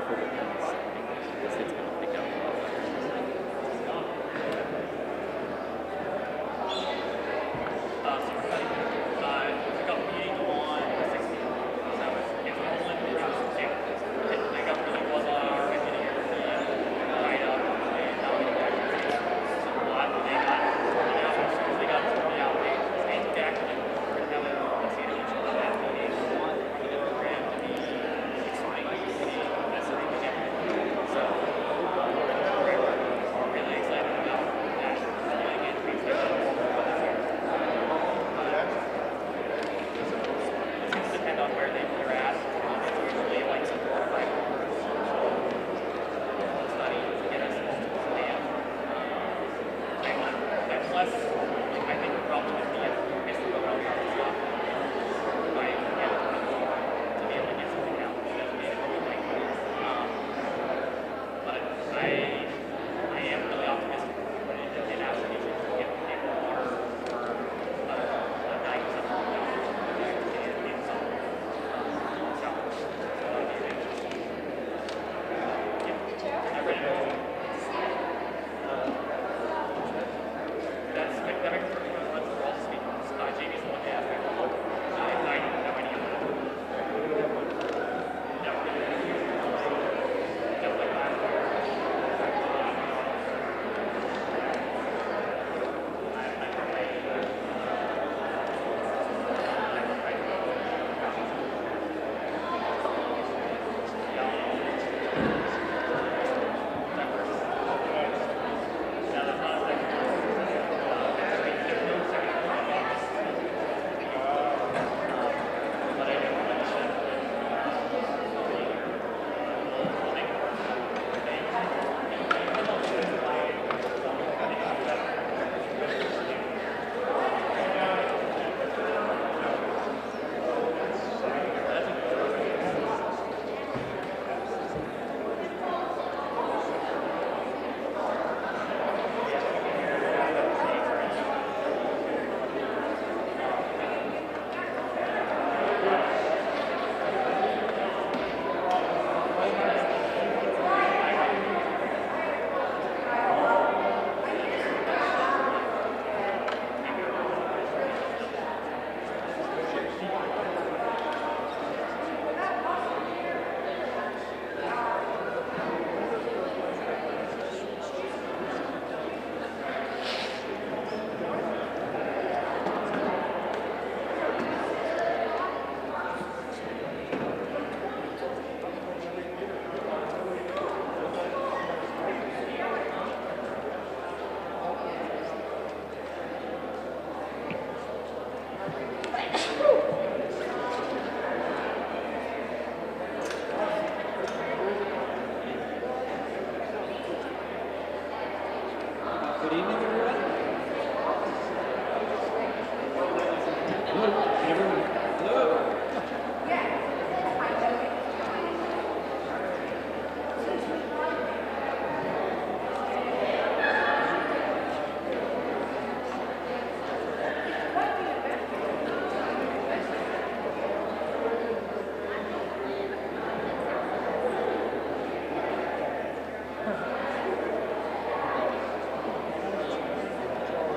careful with these. This thing's going to pick up.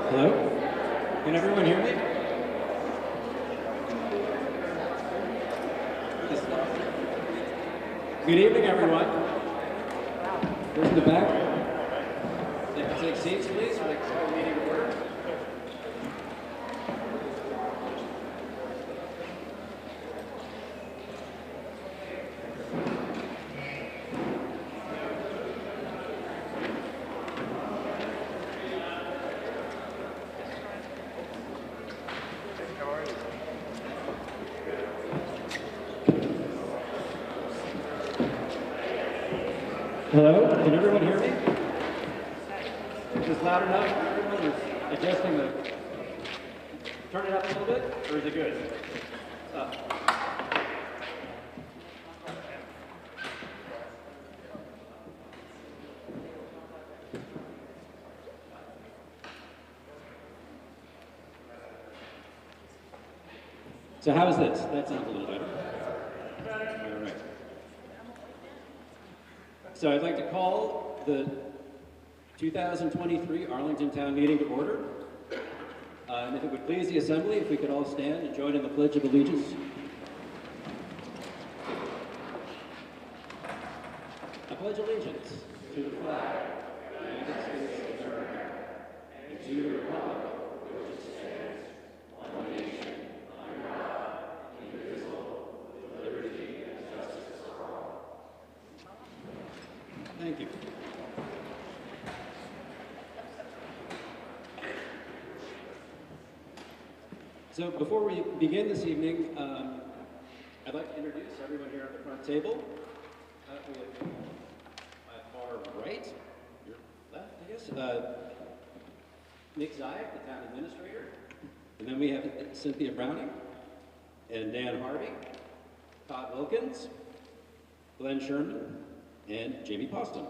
Hello? Can everyone hear me? Good evening, everyone. Where's the back? Take seats, please, for the meeting order. Hello? Can everyone hear me? Is this loud enough? Everyone is adjusting the... Turn it up a little bit, or is it good? Up. So how is this? That sounds a little better. All right. So I'd like to call the 2023 Arlington Town Meeting to order. And if it would please the Assembly, if we could all stand and join in the Pledge of Allegiance. I pledge allegiance to the flag of the United States of America and to the republic for which it stands, one nation, under God, indivisible, with liberty and justice for all. Thank you. So before we begin this evening, I'd like to introduce everyone here at the front table. We have my far right, your left, I guess, Nick Zayek, the town administrator. And then we have Cynthia Browning and Dan Harvey, Todd Wilkins, Glenn Sherman, and Jamie Poston.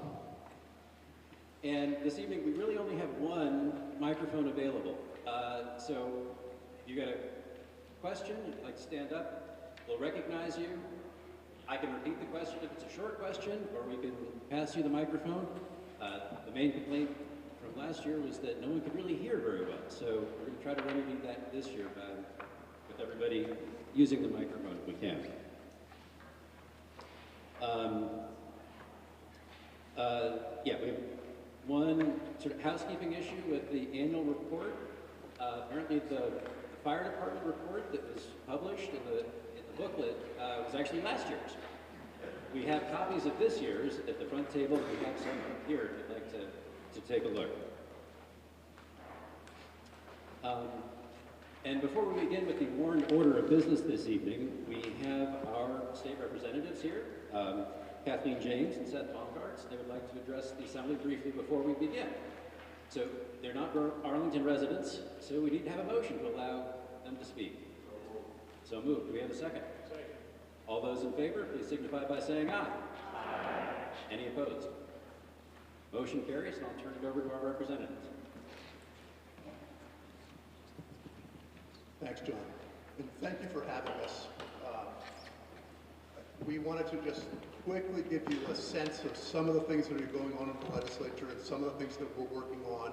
And this evening, we really only have one microphone available. So if you got a question, you'd like to stand up, we'll recognize you. I can repeat the question if it's a short question, or we can pass you the microphone. The main complaint from last year was that no one could really hear very well. So we're going to try to remedy that this year with everybody using the microphone if we can. Yeah, we have one sort of housekeeping issue with the annual report. Apparently the fire department report that was published in the booklet was actually last year's. We have copies of this year's at the front table. We have some here if you'd like to take a look. And before we begin with the warned order of business this evening, we have our state representatives here, Kathleen James and Seth Baumgartz. They would like to address the Assembly briefly before we begin. So they're not Arlington residents, so we need to have a motion to allow them to speak. So moved. Do we have a second? Second. All those in favor, please signify by saying aye. Aye. Any opposed? Motion carries, and I'll turn it over to our representatives. Thanks, John. And thank you for having us. We wanted to just quickly give you a sense of some of the things that are going on in the legislature and some of the things that we're working on,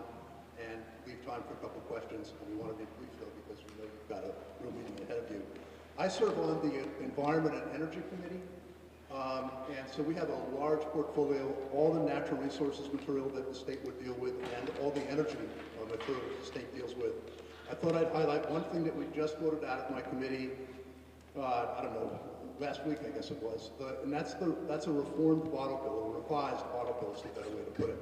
and leave time for a couple of questions. And we want to be brief, though, because we know you've got a real meeting ahead of you. I serve on the Environment and Energy Committee, and so we have a large portfolio, all the natural resources material that the state would deal with, and all the energy material that the state deals with. I thought I'd highlight one thing that we just voted out of my committee, I don't know, last week I guess it was, and that's a reformed bottle bill, a revised bottle bill is the better way to put it.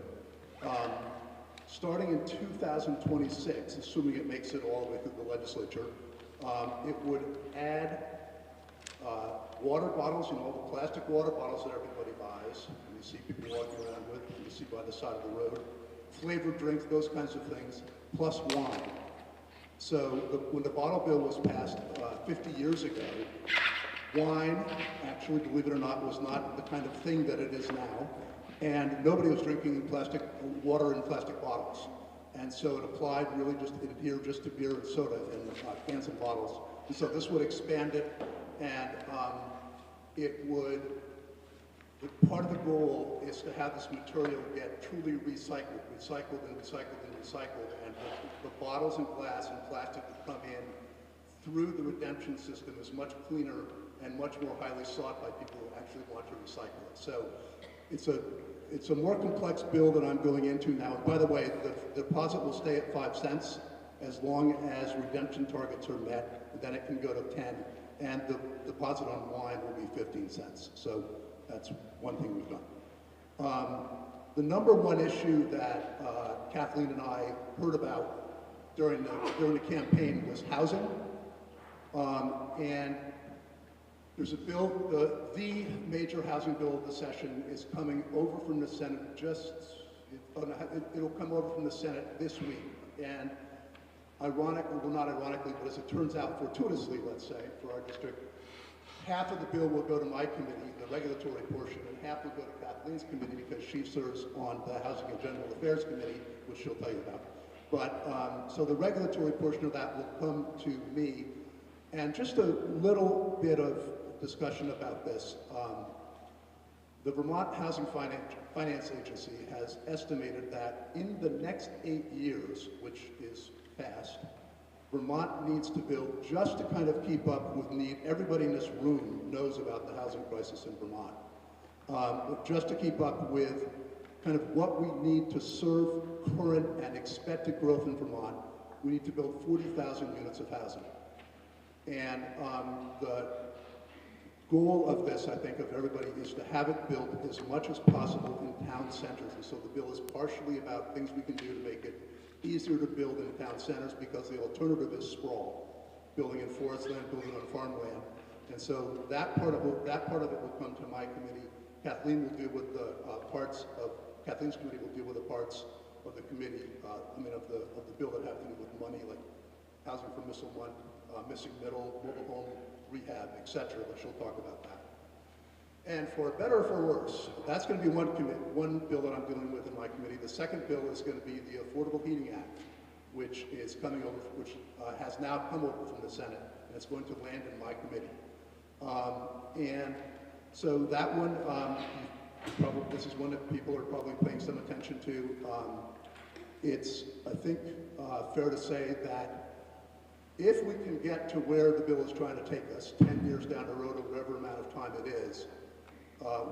Starting in 2026, assuming it makes it all the way through the legislature, it would add water bottles, all the plastic water bottles that everybody buys, and you see people walking around with, and you see by the side of the road, flavored drinks, those kinds of things, plus wine. So when the bottle bill was passed 50 years ago, wine, actually, believe it or not, was not the kind of thing that it is now, and nobody was drinking plastic water in plastic bottles. And so it applied really it adhered just to beer and soda in cans and bottles. And so this would expand it, and part of the goal is to have this material get truly recycled and recycled, and the bottles and glass and plastic that come in through the redemption system is much cleaner and much more highly sought by people who actually want to recycle it. So it's a more complex bill that I'm going into now. And by the way, the deposit will stay at 5 cents as long as redemption targets are met, and then it can go to 10. And the deposit on wine will be 15 cents. So that's one thing we've done. The number one issue that Kathleen and I heard about during the campaign was housing. And there's a bill, the major housing bill of the session is coming over from the Senate it'll come over from the Senate this week. And ironically, well not ironically, but as it turns out fortuitously, let's say, for our district, half of the bill will go to my committee, the regulatory portion, and half will go to Kathleen's committee because she serves on the Housing and General Affairs Committee, which she'll tell you about. But, so the regulatory portion of that will come to me. And just a little bit of discussion about this. The Vermont Housing Finance Agency has estimated that in the next 8 years, which is fast, Vermont needs to build just to kind of keep up with need. Everybody in this room knows about the housing crisis in Vermont. Just to keep up with kind of what we need to serve current and expected growth in Vermont, we need to build 40,000 units of housing. And the goal of this, I think, of everybody is to have it built as much as possible in town centers. And so the bill is partially about things we can do to make it easier to build in town centers, because the alternative is sprawl, building in forest land, building on farmland. And so that part of it will come to my committee. Kathleen will deal with the Kathleen's committee will deal with the parts of the committee, of the bill that have to do with money, like housing for missing middle, mobile home rehab, etc. But she'll talk about that. And for better or for worse, that's going to be one bill that I'm dealing with in my committee. The second bill is going to be the Affordable Heating Act, which is coming over, which has now come over from the Senate, and it's going to land in my committee. And so that one, this is one that people are probably paying some attention to. It's, I think, fair to say that if we can get to where the bill is trying to take us, 10 years down the road or whatever amount of time it is,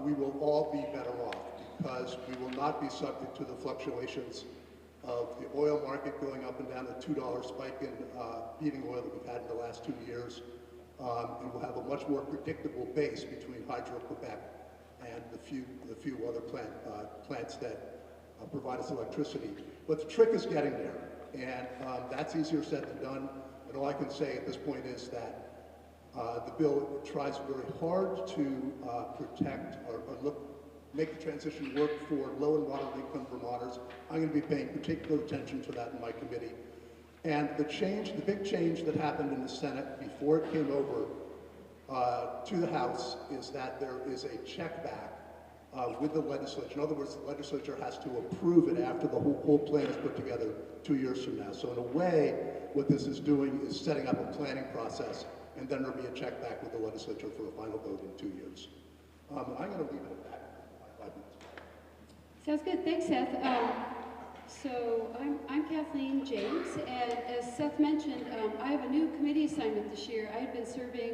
we will all be better off, because we will not be subject to the fluctuations of the oil market going up and down, the $2 spike in heating oil that we've had in the last 2 years. And we'll have a much more predictable base between Hydro-Quebec and the few other plants that provide us electricity. But the trick is getting there, and that's easier said than done. And all I can say at this point is that the bill tries very hard to protect or make the transition work for low and moderate income Vermonters. I'm going to be paying particular attention to that in my committee. And the big change that happened in the Senate before it came over to the House is that there is a check back with the legislature. In other words, the legislature has to approve it after the whole plan is put together 2 years from now. So in a way, what this is doing is setting up a planning process, and then there'll be a check back with the legislature for a final vote in 2 years. I'm going to leave it at that for 5 minutes. Sounds good. Thanks, Seth. So I'm Kathleen James, and as Seth mentioned, I have a new committee assignment this year. I have been serving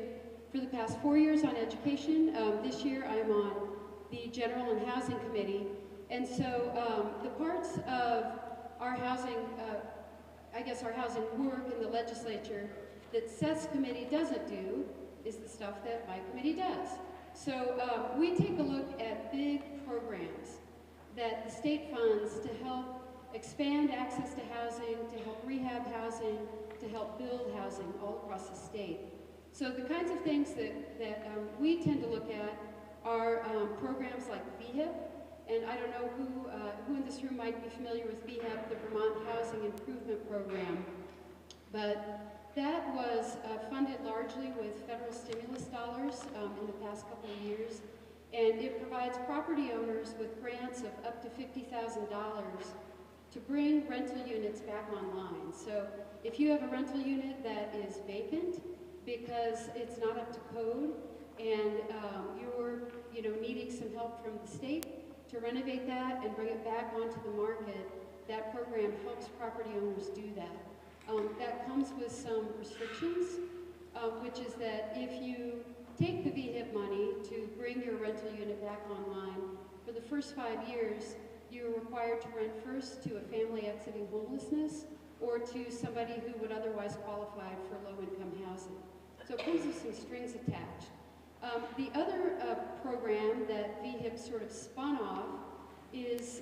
for the past 4 years on education. This year I'm on the General and Housing Committee, and so the parts of our housing, our housing work in the legislature that Seth's committee doesn't do is the stuff that my committee does. So we take a look at big programs that the state funds to help expand access to housing, to help rehab housing, to help build housing all across the state. So the kinds of things that we tend to look at are programs like VHIP, and I don't know who in this room might be familiar with VHIP, the Vermont Housing Improvement Program, but that was funded largely with federal stimulus dollars in the past couple of years, and it provides property owners with grants of up to $50,000 to bring rental units back online. So if you have a rental unit that is vacant because it's not up to code, and you're needing some help from the state to renovate that and bring it back onto the market, that program helps property owners do that. That comes with some restrictions, which is that if you take the VHIP money to bring your rental unit back online, for the first 5 years, you're required to rent first to a family exiting homelessness or to somebody who would otherwise qualify for low-income housing. So it comes with some strings attached. The other program that VHIP sort of spun off is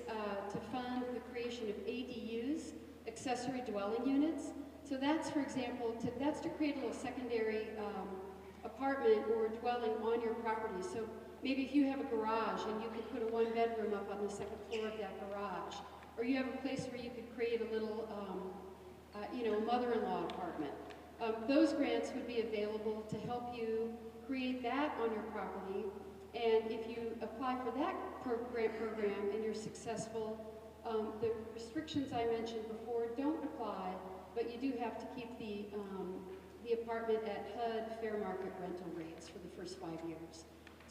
to fund the creation of ADUs, accessory dwelling units. So that's, for example, that's to create a little secondary apartment or dwelling on your property. So maybe if you have a garage and you could put a one-bedroom up on the second floor of that garage, or you have a place where you could create a little, mother-in-law apartment. Those grants would be available to help you create that on your property, and if you apply for that grant program and you're successful, the restrictions I mentioned before don't apply, but you do have to keep the apartment at HUD fair market rental rates for the first 5 years.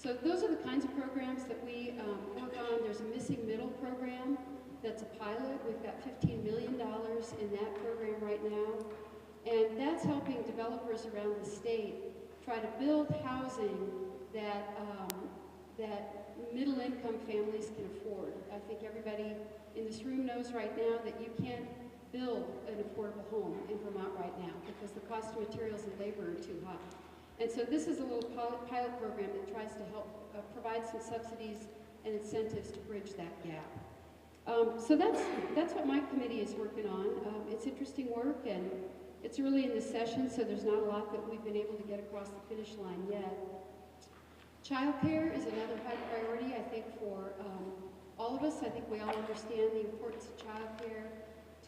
So those are the kinds of programs that we work on. There's a missing middle program that's a pilot. We've got $15 million in that program right now. And that's helping developers around the state try to build housing that, that middle-income families can afford. I think everybody in this room knows right now that you can't build an affordable home in Vermont right now because the cost of materials and labor are too high. And so this is a little pilot program that tries to help provide some subsidies and incentives to bridge that gap. So that's what my committee is working on. It's interesting work, and it's early in the session, so there's not a lot that we've been able to get across the finish line yet. Childcare is another high priority, I think, for all of us. I think we all understand the importance of childcare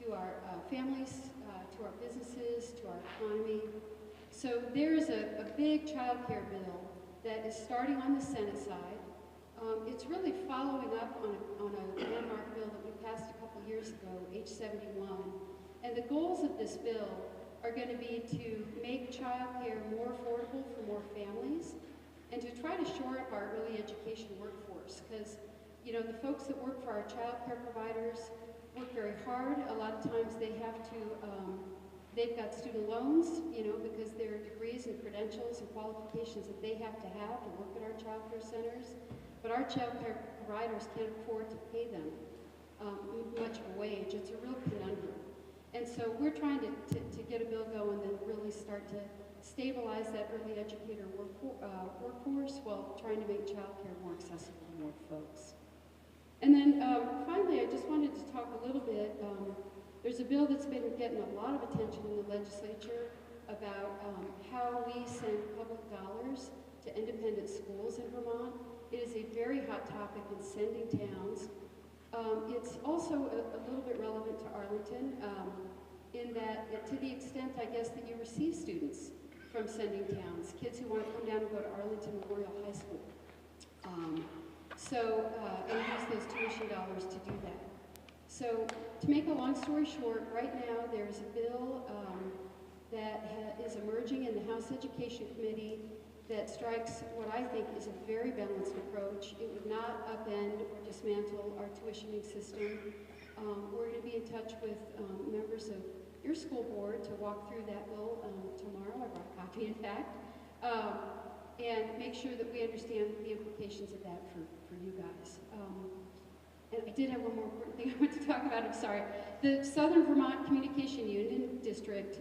to our families, to our businesses, to our economy. So there's a big childcare bill that is starting on the Senate side. It's really following up on a landmark bill that we passed a couple years ago, H71. And the goals of this bill are going to be to make childcare more affordable for more families and to try to shore up our early education workforce. Because, you know, the folks that work for our childcare providers work very hard. A lot of times they have to, they've got student loans, you know, because there are degrees and credentials and qualifications that they have to work at our childcare centers. But our childcare providers can't afford to pay them much of a wage. It's a real conundrum. And so we're trying to get a bill going that really start to stabilize that early educator workforce while trying to make childcare more accessible to more folks. And then finally, I just wanted to talk a little bit. There's a bill that's been getting a lot of attention in the legislature about how we send public dollars to independent schools in Vermont. It is a very hot topic in sending towns. It's also a little bit relevant to Arlington in that to the extent, I guess, that you receive students from sending towns, kids who want to come down and go to Arlington Memorial High School. And use those tuition dollars to do that. So to make a long story short, right now there's a bill that is emerging in the House Education Committee that strikes what I think is a very balanced approach. It would not upend or dismantle our tuitioning system. We're going to be in touch with members of your school board to walk through that bill tomorrow. I brought a copy, in fact, and make sure that we understand the implications of that for you guys. And I did have one more important thing I want to talk about. I'm sorry. The Southern Vermont Communication Union District,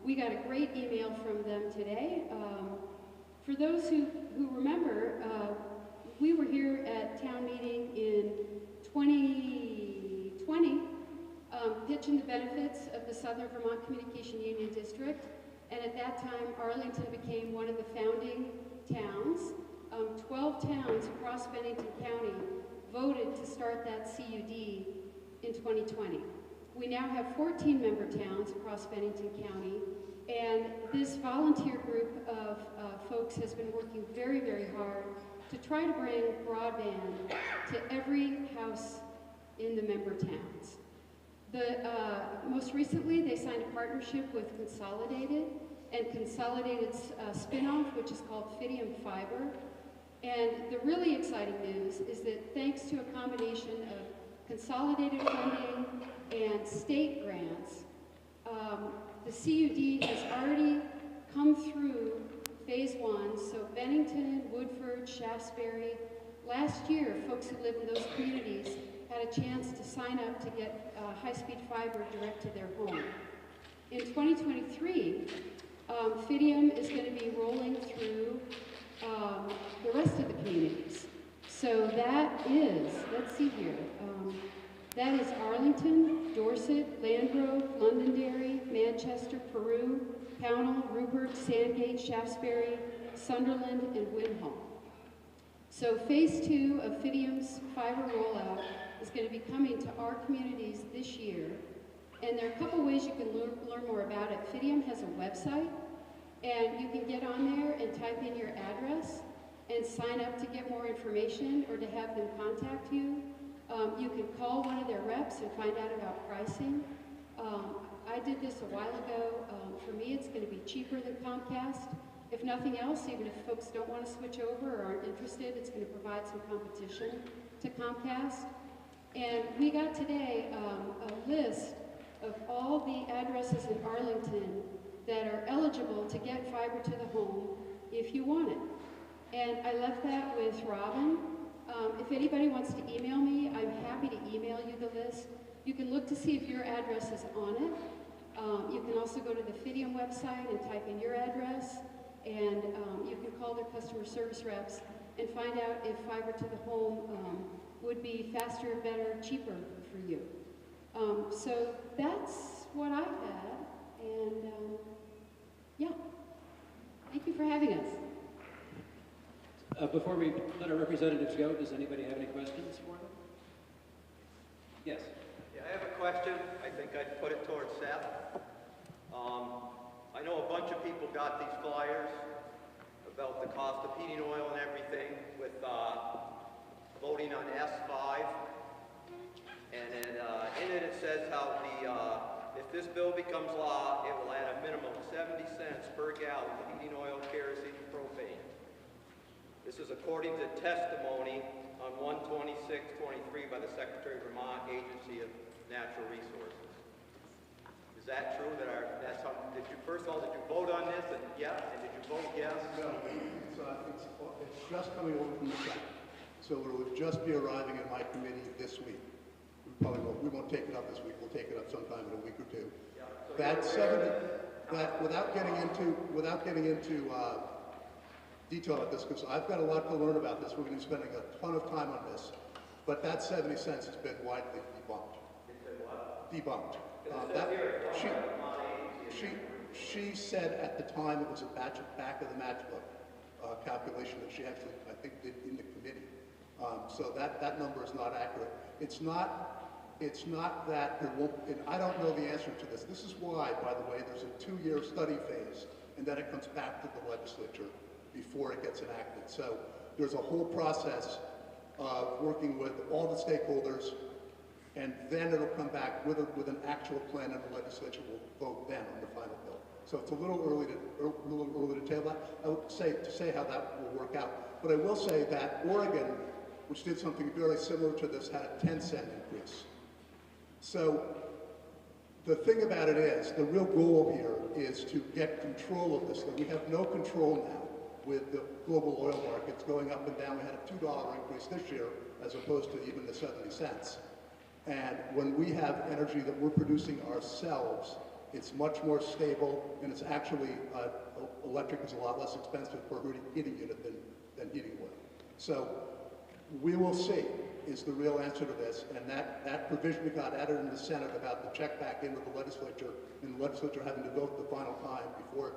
we got a great email from them today. For those who remember, we were here at town meeting in 2020, pitching the benefits of the Southern Vermont Communication Union District. And at that time, Arlington became one of the founding towns. 12 towns across Bennington County voted to start that CUD in 2020. We now have 14 member towns across Bennington County, and this volunteer group of folks has been working very, very hard to try to bring broadband to every house in the member towns. Most recently, they signed a partnership with Consolidated, and Consolidated's spinoff, which is called Fidium Fiber. And the really exciting news is that thanks to a combination of Consolidated funding and state grants, the CUD has already come through phase 1. So Bennington, Woodford, Shaftesbury. Last year, folks who live in those communities had a chance to sign up to get high-speed fiber direct to their home. In 2023, Fidium is going to be rolling through the rest of the communities. So that is, let's see here, that is Arlington, Dorset, Landgrove, Londonderry, Manchester, Peru, Pownell, Rupert, Sandgate, Shaftesbury, Sunderland, and Windham. So phase 2 of Fidium's fiber rollout is going to be coming to our communities this year. And there are a couple ways you can learn more about it. Fidium has a website, and you can get on there and type in your address and sign up to get more information or to have them contact you. You can call one of their reps and find out about pricing. I did this a while ago. For me, it's going to be cheaper than Comcast. if nothing else, even if folks don't want to switch over or aren't interested, it's going to provide some competition to Comcast. And we got today a list of all the addresses in Arlington that are eligible to get fiber to the home if you want it. And I left that with Robin. If anybody wants to email me, I'm happy to email you the list. You can look to see if your address is on it. You can also go to the Fidium website and type in your address, and you can call their customer service reps and find out if fiber to the home would be faster, better, cheaper for you. So that's what I had, and yeah, thank you for having us. Before we let our representatives go, does anybody have any questions for them? Yes. Yeah, I have a question. I think I'd put it towards Seth. I know a bunch of people got these flyers about the cost of heating oil and everything with voting on S5. And then in it, it says how if this bill becomes law, it will add a minimum of 70 cents per gallon to heating oil, kerosene, and propane. This is according to testimony on 1/26/23 by the Secretary of Vermont Agency of Natural Resources. Is that true? That's how? Did you first of all did you vote on this? And yeah, and did you vote yes? No, it's just coming over from the Senate. So it will just be arriving in my committee this week. We won't take it up this week. We'll take it up sometime in a week or two. Yeah. So That 70, that without getting into detail at this, because I've got a lot to learn about this. We're going to be spending a ton of time on this. But that 70 cents has been widely debunked. Debunked. She said at the time it was a back of the matchbook calculation that she actually, I think, did in the committee. So that number is not accurate. It's not that there won't, and I don't know the answer to this. This is why, by the way, there's a 2-year study phase, and then it comes back to the legislature before it gets enacted. So there's a whole process of working with all the stakeholders, and then it'll come back with an actual plan, and the legislature will vote then on the final bill. So it's a little early to tell that. I would say how that will work out. But I will say that Oregon, which did something very similar to this, had a 10-cent increase. So the thing about it is, the real goal here is to get control of this thing. We have no control now with the global oil markets going up and down. We had a $2 increase this year as opposed to even the 70 cents. And when we have energy that we're producing ourselves, it's much more stable, and it's actually, electric is a lot less expensive per heating unit than heating oil. So we will see is the real answer to this, and that provision that got added in the Senate about the check back into the legislature, and the legislature having to vote the final time before it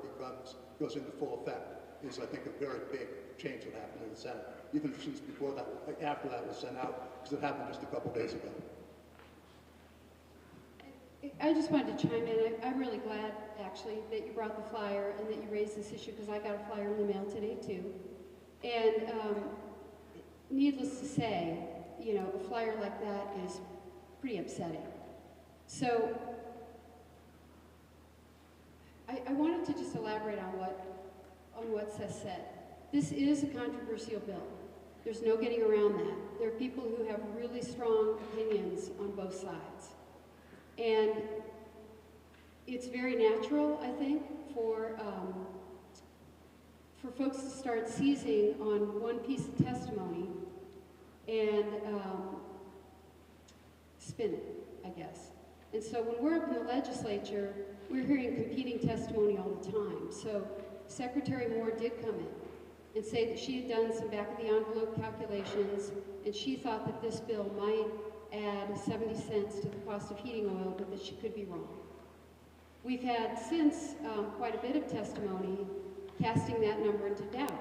goes into full effect, is I think a very big change that happened in the Senate, even since before that, after that was sent out, because it happened just a couple days ago. I just wanted to chime in. I'm really glad, actually, that you brought the flyer and that you raised this issue, because I got a flyer in the mail today, too. And needless to say, you know, a flyer like that is pretty upsetting. So I wanted to just elaborate on what Seth said. This is a controversial bill. There's no getting around that. There are people who have really strong opinions on both sides. And it's very natural, I think, for folks to start seizing on one piece of testimony and spin it, I guess. And so when we're up in the legislature, we're hearing competing testimony all the time. So Secretary Moore did come in and say that she had done some back-of-the-envelope calculations, and she thought that this bill might add 70 cents to the cost of heating oil, but that she could be wrong. We've had since quite a bit of testimony casting that number into doubt.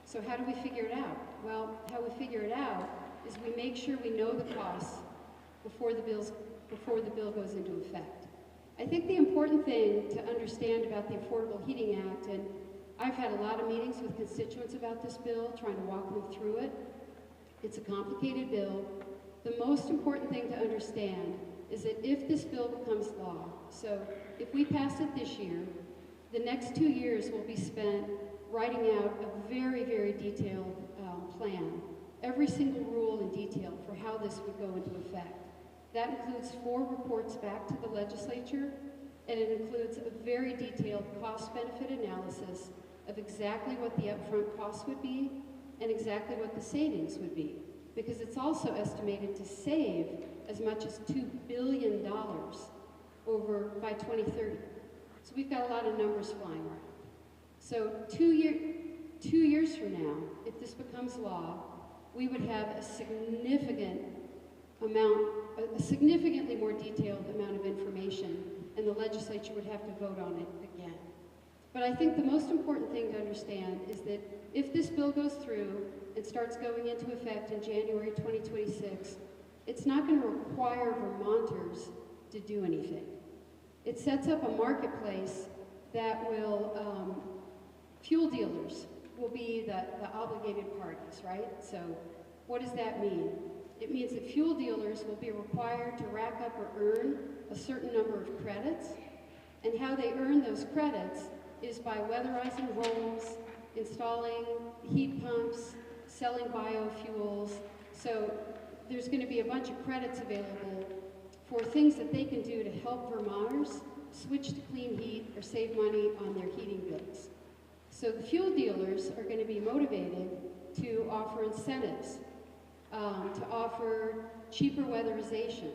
So how do we figure it out? Well, how we figure it out is we make sure we know the costs before the bill goes into effect. I think the important thing to understand about the Affordable Heating Act, and I've had a lot of meetings with constituents about this bill, trying to walk them through it. It's a complicated bill. The most important thing to understand is that if this bill becomes law, so if we pass it this year, the next 2 years will be spent writing out a very, very detailed plan, every single rule in detail for how this would go into effect. That includes 4 reports back to the legislature, and it includes a very detailed cost-benefit analysis of exactly what the upfront cost would be and exactly what the savings would be, because it's also estimated to save as much as $2 billion by 2030. So we've got a lot of numbers flying around. So 2 years from now, if this becomes law, we would have a significantly more detailed amount of information, and the legislature would have to vote on it again. But I think the most important thing to understand is that if this bill goes through and starts going into effect in January 2026, it's not going to require Vermonters to do anything. It sets up a marketplace that will, fuel dealers will be the obligated parties, right? So what does that mean? It means that fuel dealers will be required to rack up or earn a certain number of credits, and how they earn those credits is by weatherizing homes, installing heat pumps, selling biofuels. So there's going to be a bunch of credits available for things that they can do to help Vermonters switch to clean heat or save money on their heating bills. So the fuel dealers are going to be motivated to offer incentives, to offer cheaper weatherization,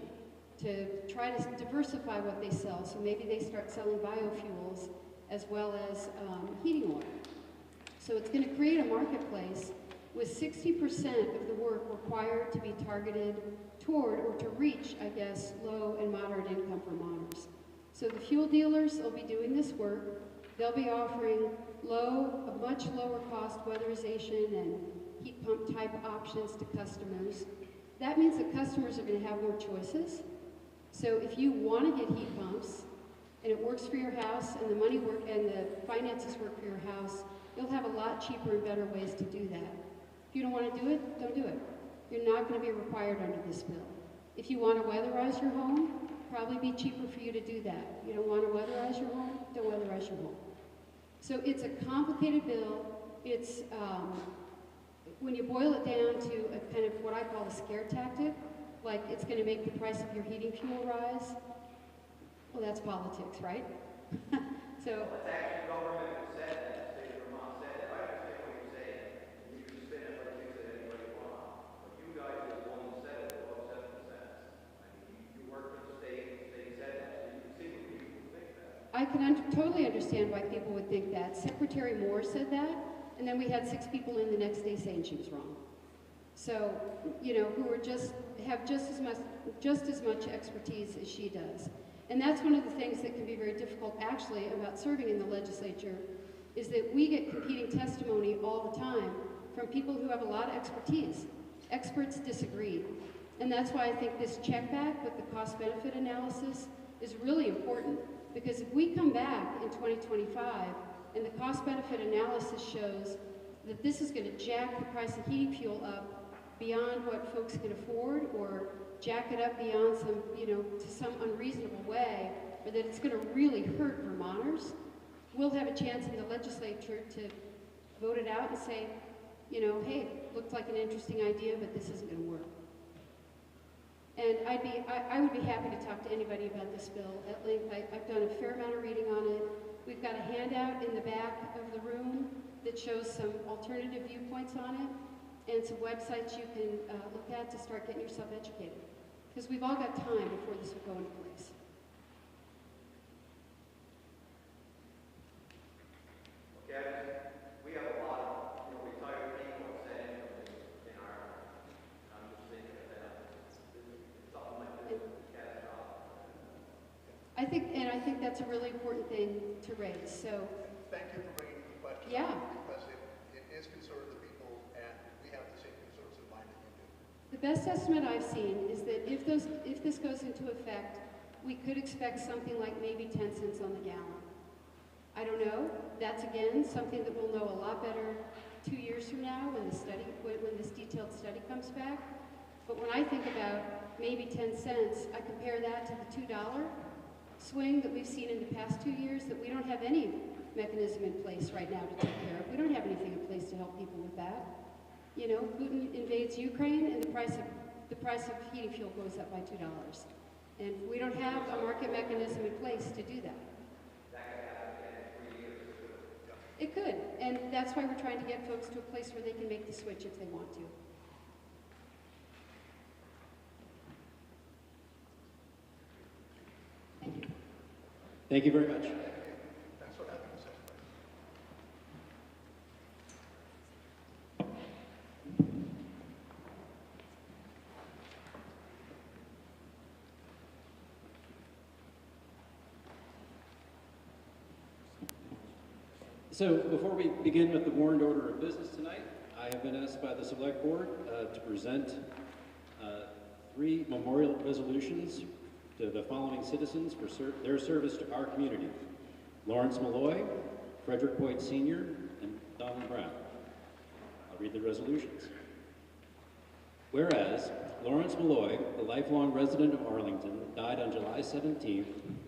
to try to diversify what they sell. So maybe they start selling biofuels as well as heating oil. So it's going to create a marketplace with 60% of the work required to be targeted toward or to reach, I guess, low and moderate income Vermonters. So the fuel dealers will be doing this work. They'll be offering a much lower cost weatherization and heat pump type options to customers. That means that customers are going to have more choices. So if you want to get heat pumps and it works for your house and the finances work for your house, you'll have a lot cheaper and better ways to do that. If you don't want to do it, don't do it. You're not going to be required under this bill. If you want to weatherize your home, probably be cheaper for you to do that. You don't want to weatherize your home, don't weatherize your home. So it's a complicated bill. It's, when you boil it down to a kind of what I call a scare tactic, like it's going to make the price of your heating fuel rise, well, that's politics, right? So. It's actually government that said that, the state of Vermont said that. I understand what you're saying. You can spin it like you said anybody you want. But you guys are the one that said it above 7%. I mean, you work for the state said that, so you can see what people think that. I can totally understand why people would think that. Secretary Moore said that, and then we had 6 people in the next day saying she was wrong. So, you know, who are have just as much expertise as she does. And that's one of the things that can be very difficult, actually, about serving in the legislature, is that we get competing testimony all the time from people who have a lot of expertise. Experts disagree. And that's why I think this check back with the cost-benefit analysis is really important, because if we come back in 2025 and the cost-benefit analysis shows that this is going to jack the price of heating fuel up beyond what folks can afford, or jack it up beyond some, to some unreasonable way, or that it's going to really hurt Vermonters, we'll have a chance in the legislature to vote it out and say, hey, looked like an interesting idea, but this isn't going to work. And I would be happy to talk to anybody about this bill at length. I've done a fair amount of reading on it. We've got a handout in the back of the room that shows some alternative viewpoints on it, and some websites you can look at to start getting yourself educated. Because we've all got time before this will go into place. Okay, we have a lot of retired people saying in our, I'm just thinking of that, something like this is catastrophic. I think that's a really important thing to raise. So, Thank you for bringing the question. Yeah. Because it is concerned to people, and we have the same concerns in mind that you do. the best estimate I've seen is that if this goes into effect, we could expect something like maybe 10 cents on the gallon. I don't know. That's, again, something that we'll know a lot better 2 years from now when this detailed study comes back. But when I think about maybe 10 cents, I compare that to the $2 swing that we've seen in the past 2 years that we don't have any mechanism in place right now to take care of. We don't have anything in place to help people with that. You know, Putin invades Ukraine and the price of heating fuel goes up by $2. And we don't have a market mechanism in place to do that. It could, and that's why we're trying to get folks to a place where they can make the switch if they want to. Thank you. Thank you very much. Thanks for having us. So before we begin with the warned order of business tonight, I have been asked by the Select Board to present 3 memorial resolutions to the following citizens for their service to our community: Lawrence Malloy, Frederick Hoyt Sr., and Donald Brown. I'll read the resolutions. Whereas Lawrence Malloy, a lifelong resident of Arlington, died on July 17,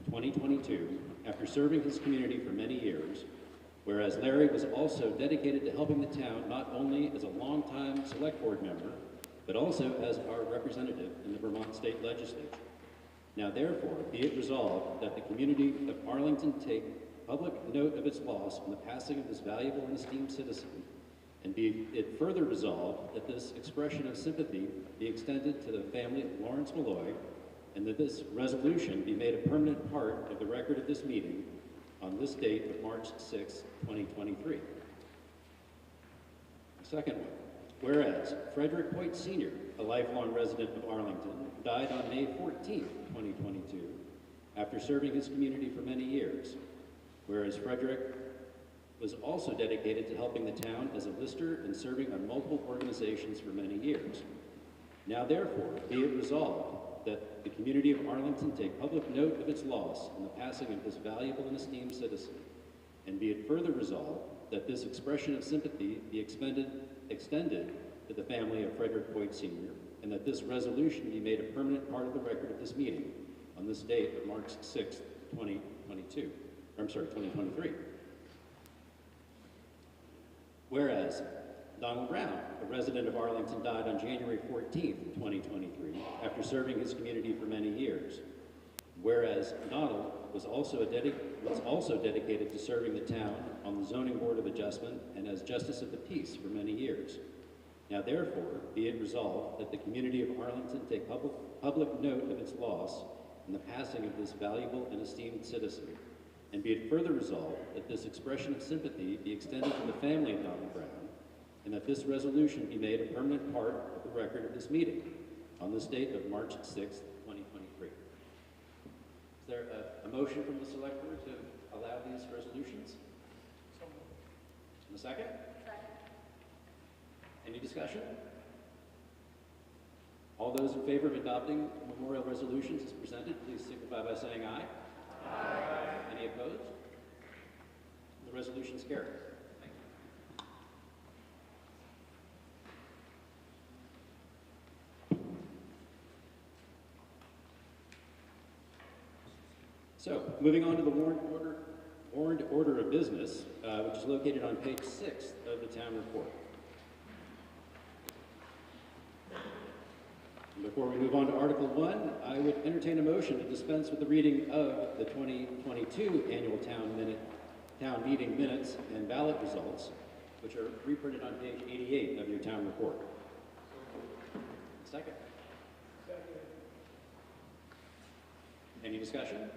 2022, after serving his community for many years. Whereas Larry was also dedicated to helping the town not only as a longtime Select Board member, but also as our representative in the Vermont State Legislature. Now therefore, be it resolved that the community of Arlington take public note of its loss in the passing of this valuable and esteemed citizen, and be it further resolved that this expression of sympathy be extended to the family of Lawrence Malloy, and that this resolution be made a permanent part of the record of this meeting on this date of March 6, 2023. The second one. Whereas Frederick Hoyt Sr., a lifelong resident of Arlington, died on May 14, 2022, after serving his community for many years. Whereas Frederick was also dedicated to helping the town as a lister and serving on multiple organizations for many years. Now therefore, be it resolved that the community of Arlington take public note of its loss in the passing of this valuable and esteemed citizen, and be it further resolved that this expression of sympathy be extended to the family of Frederick Hoyt Sr., and that this resolution be made a permanent part of the record of this meeting on this date of March 6, 2023. Whereas Donald Brown, a resident of Arlington, died on January 14, 2023, after serving his community for many years. Whereas Donald was also dedicated to serving the town on the Zoning Board of Adjustment and as Justice of the Peace for many years. Now therefore, be it resolved that the community of Arlington take public note of its loss in the passing of this valuable and esteemed citizen, and be it further resolved that this expression of sympathy be extended to the family of Donald Brown, and that this resolution be made a permanent part of the record of this meeting on this date of March 6, 2023. Is there a motion from the Select Board to allow these resolutions? And a second? Second. Any discussion? All those in favor of adopting memorial resolutions as presented, please signify by saying aye. Aye. Any opposed? The resolution is carried. Thank you. So, moving on to the warned order of business, which is located on page 6 of the town report. Before we move on to Article 1, I would entertain a motion to dispense with the reading of the 2022 annual town meeting minutes and ballot results, which are reprinted on page 88 of your town report. Second. Second. Any discussion?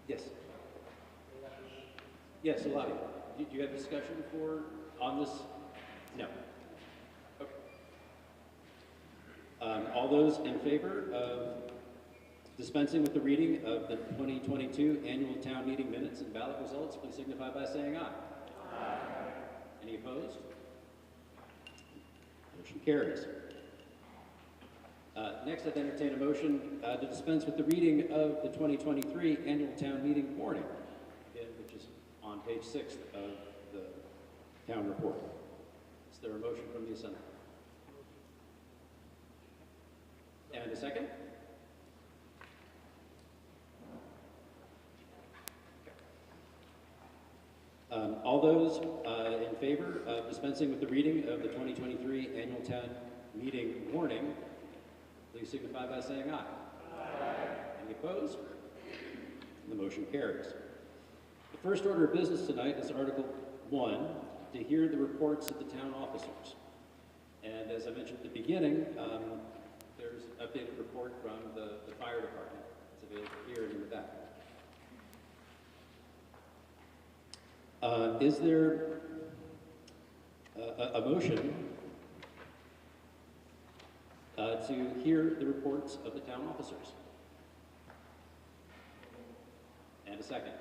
Yes. Yes, Eladia. Do you have discussion on this? No. Okay. All those in favor of dispensing with the reading of the 2022 annual town meeting minutes and ballot results, please signify by saying aye. Aye. Any opposed? Motion carries. Next, I'd entertain a motion to dispense with the reading of the 2023 annual town meeting warning, which is on page 6 of the town report. Is there a motion from the Assembly? And a second? All those in favor of dispensing with the reading of the 2023 Annual Town Meeting warning, please signify by saying aye. Any opposed? The motion carries. The first order of business tonight is Article 1, to hear the reports of the town officers. And as I mentioned at the beginning, there's an updated report from the fire department. It's available here and in the back. Is there a motion to hear the reports of the town officers? And a second.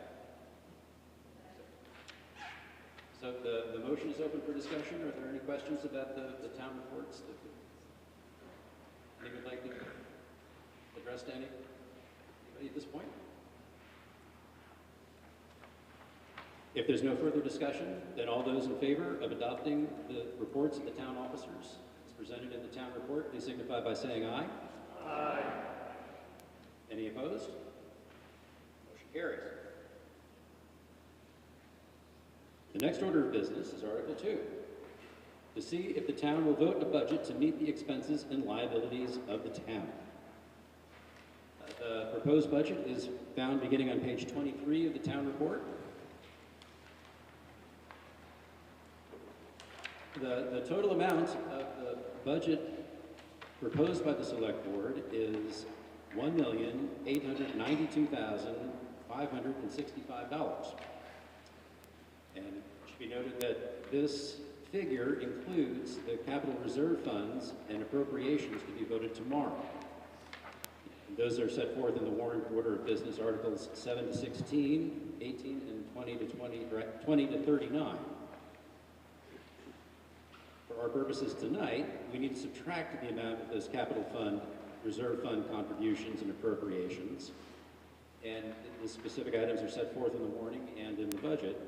So the motion is open for discussion. Are there any questions about the town reports that anyone would like to address to anybody at this point? If there's no further discussion, then all those in favor of adopting the reports of the town officers as presented in the town report, please signify by saying aye. Aye. Any opposed? Motion carries. The next order of business is Article 2, to see if the town will vote a budget to meet the expenses and liabilities of the town. The proposed budget is found beginning on page 23 of the town report. The total amount of the budget proposed by the Select Board is $1,892,565. And it should be noted that this figure includes the capital reserve funds and appropriations to be voted tomorrow. And those are set forth in the warrant order of business Articles 7 to 16, 18, and 20 to 39. For our purposes tonight, we need to subtract the amount of those capital fund, reserve fund contributions and appropriations. And the specific items are set forth in the warning and in the budget.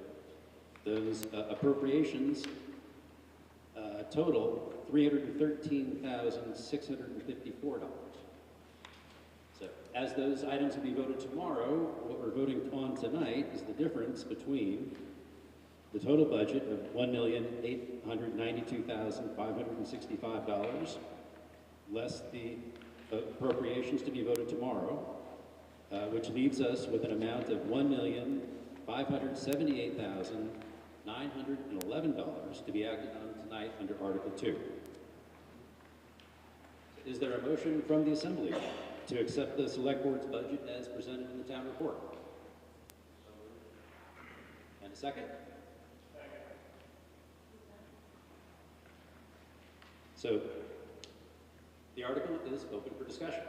Those appropriations total $313,654. So as those items will be voted tomorrow, what we're voting on tonight is the difference between the total budget of $1,892,565, less the appropriations to be voted tomorrow, which leaves us with an amount of $1,578,911 to be acted on tonight under Article 2. Is there a motion from the Assembly to accept the Select Board's budget as presented in the town report? And a second? So, the article is open for discussion.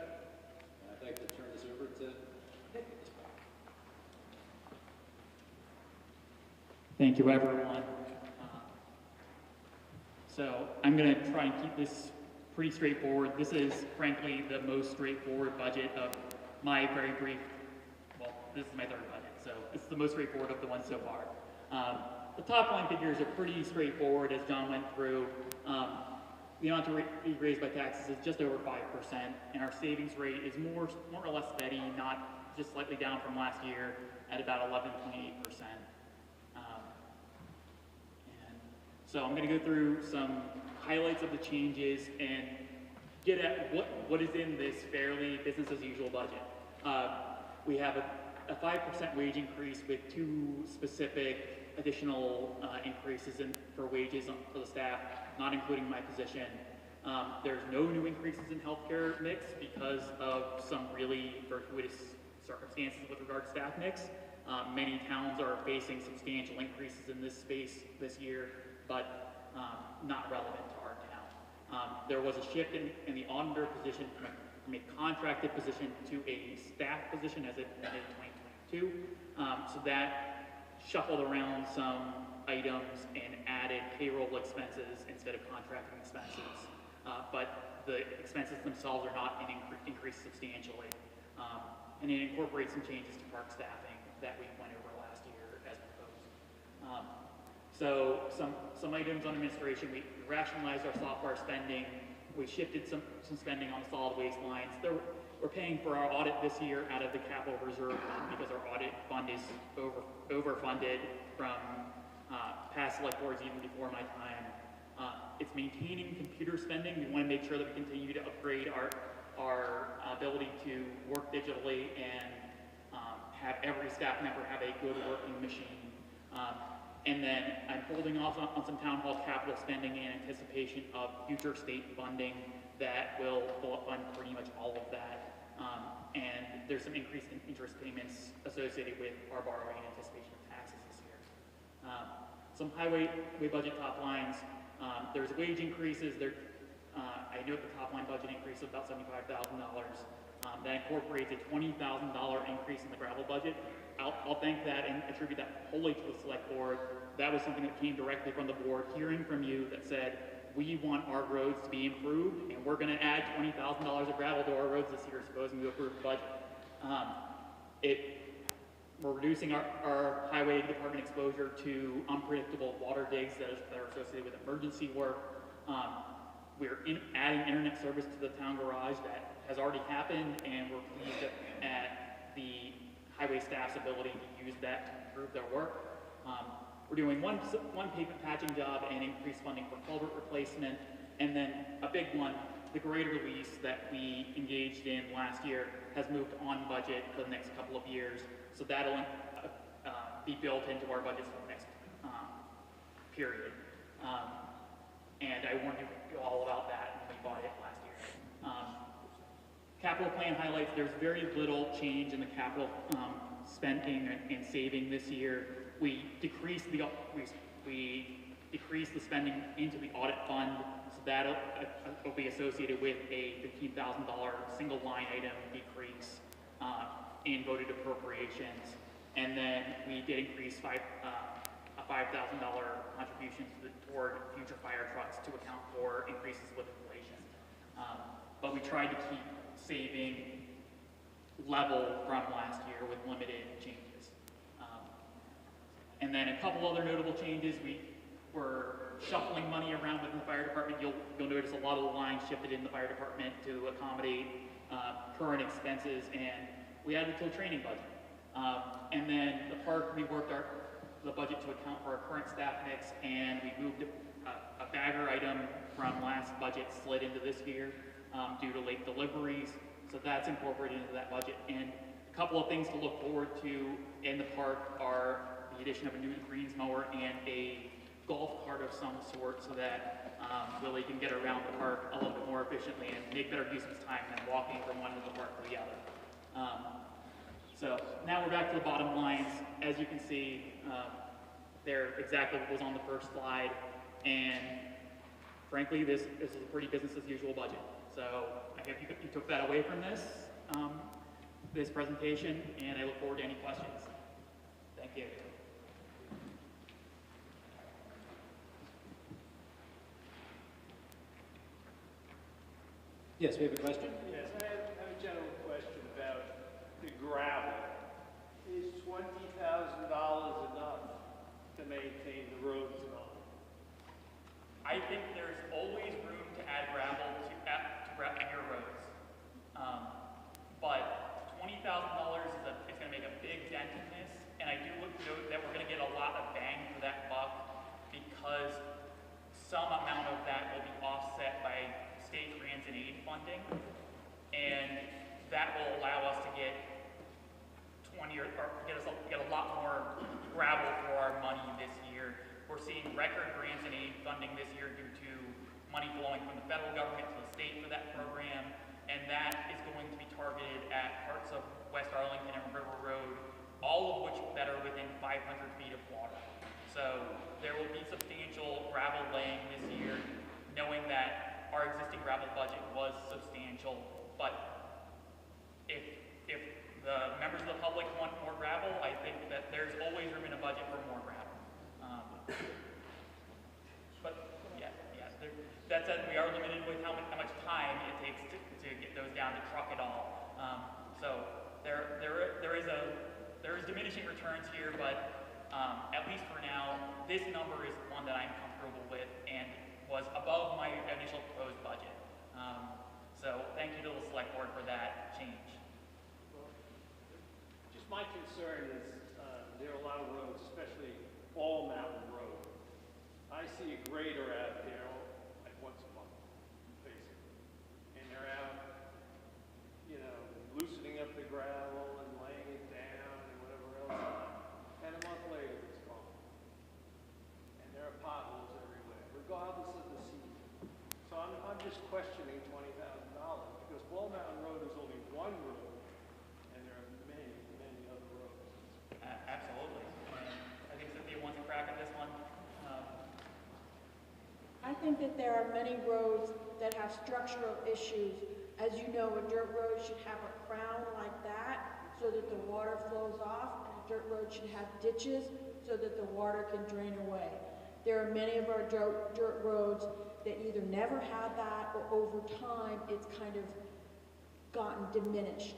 I'd like to turn this over to Nick at this point. Thank you, everyone. So I'm going to try and keep this pretty straightforward. This is, frankly, the most straightforward budget of my very brief, well, this is my third budget, so it's the most straightforward of the ones so far. The top line figures are pretty straightforward, as John went through. The amount to be raised by taxes is just over 5%, and our savings rate is more or less steady, not just slightly down from last year at about 11.8%. So I'm going to go through some highlights of the changes and get at what is in this fairly business as usual budget. We have a 5% wage increase with 2 specific additional increases for wages for the staff, not including my position. There's no new increases in healthcare mix because of some really fortuitous circumstances with regard to staff mix. Many towns are facing substantial increases in this space this year, but not relevant to our town. There was a shift in the auditor position from a contracted position to a staff position as it ended in 2022. So that shuffled around some items and added payroll expenses instead of contracting expenses. But the expenses themselves are not increased substantially. And it incorporates some changes to park staffing that we went over last year as proposed. So some items on administration, we rationalized our software spending. We shifted some spending on the solid waste lines. We're paying for our audit this year out of the capital reserve fund because our audit fund is overfunded from past select boards even before my time. It's maintaining computer spending. We want to make sure that we continue to upgrade our ability to work digitally and have every staff member have a good working machine. And then I'm holding off on some town hall capital spending in anticipation of future state funding that will fund pretty much all of that. And there's some increase in interest payments associated with our borrowing in anticipation of taxes this year. Some highway budget top lines. There's wage increases. I note the top line budget increase of about $75,000. That incorporates a $20,000 increase in the gravel budget. I'll thank that and attribute that wholly to the select board. That was something that came directly from the board, hearing from you that said, we want our roads to be improved, and we're gonna add $20,000 of gravel to our roads this year, supposing you approve the budget. We're reducing our highway department exposure to unpredictable water digs that are associated with emergency work. We're adding internet service to the town garage that has already happened, and we're pleased at the highway staff's ability to use that to improve their work. We're doing one pavement patching job and increased funding for culvert replacement, and then a big one, the grade release that we engaged in last year has moved on budget for the next couple of years, so that'll be built into our budgets for the next period. And I warned you all about that when we bought it last year. Capital plan highlights, there's very little change in the capital spending and saving this year. We decreased the spending into the audit fund, so that'll be associated with a $15,000 single line item decrease in voted appropriations. And then we did increase a $5,000 contribution toward future fire trucks to account for increases with inflation. But we tried to keep saving level from last year with limited changes. And then a couple other notable changes. We were shuffling money around within the fire department. You'll notice a lot of the lines shifted in the fire department to accommodate current expenses, and we added to a training budget. And then the park, we worked the budget to account for our current staff mix, and we moved a bagger item from last budget slid into this year due to late deliveries. So that's incorporated into that budget. And a couple of things to look forward to in the park are the addition of a new greens mower and a golf cart of some sort, so that Willie can get around the park a little bit more efficiently and make better use of his time than walking from one end of the park to the other. So now we're back to the bottom lines. As you can see, they're exactly what was on the first slide, and frankly, this is a pretty business as usual budget. So I hope you took that away from this presentation, and I look forward to any questions. Thank you. Yes, we have a question? Yes, I have a general question about the gravel. Is $20,000 enough to maintain the roads and all? I think there's always room to add gravel to your roads. But $20,000 is going to make a big dent in this, and I do note that we're going to get a lot of bang for that buck because some amount of that will be offset by state grants and aid funding, and that will allow us to get get a lot more gravel for our money this year. We're seeing record grants and aid funding this year due to money flowing from the federal government to the state for that program, and that is going to be targeted at parts of West Arlington and River Road, all of which that are within 500 feet of water. So there will be substantial gravel laying this year, knowing that our existing gravel budget was substantial, but if the members of the public want more gravel, I think that there's always room in a budget for more gravel. But yeah, that said, we are limited with how much time it takes to get those down to truck it all. So there is diminishing returns here, but at least for now, this number is one that I'm comfortable with and was above my initial proposed budget. So thank you to the select board for that change. Well, just my concern is there are a lot of roads, especially Ball Mountain Road. I see a grader out there like once a month, basically. And they're out, you know, loosening up the gravel and laying it down and whatever else. And a month later, it's gone. And there are potholes everywhere, regardless of the season. So I'm just questioning $20,000 because Ball Mountain Road is only one road, and there are many, many other roads. Absolutely. I think Cynthia wants a crack at this one. I think that there are many roads that have structural issues. As you know, a dirt road should have a crown like that so that the water flows off, and a dirt road should have ditches so that the water can drain away. There are many of our dirt roads that either never had that or over time it's kind of gotten diminished.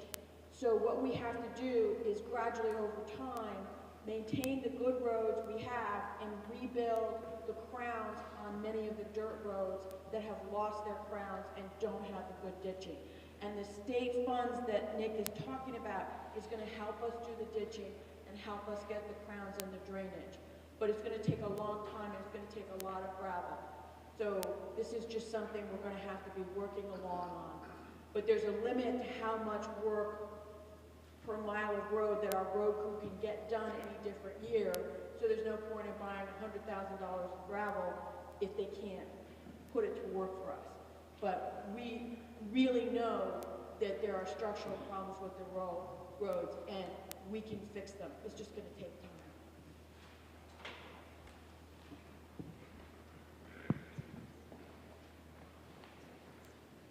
So what we have to do is gradually over time maintain the good roads we have and rebuild the crowns on many of the dirt roads that have lost their crowns and don't have the good ditching. And the state funds that Nick is talking about is going to help us do the ditching and help us get the crowns and the drainage. But it's going to take a long time and it's going to take a lot of gravel. So this is just something we're going to have to be working along on. But there's a limit to how much work per mile of road that our road crew can get done any different year. So there's no point in buying $100,000 of gravel if they can't put it to work for us. But we really know that there are structural problems with the roads and we can fix them. It's just going to take time.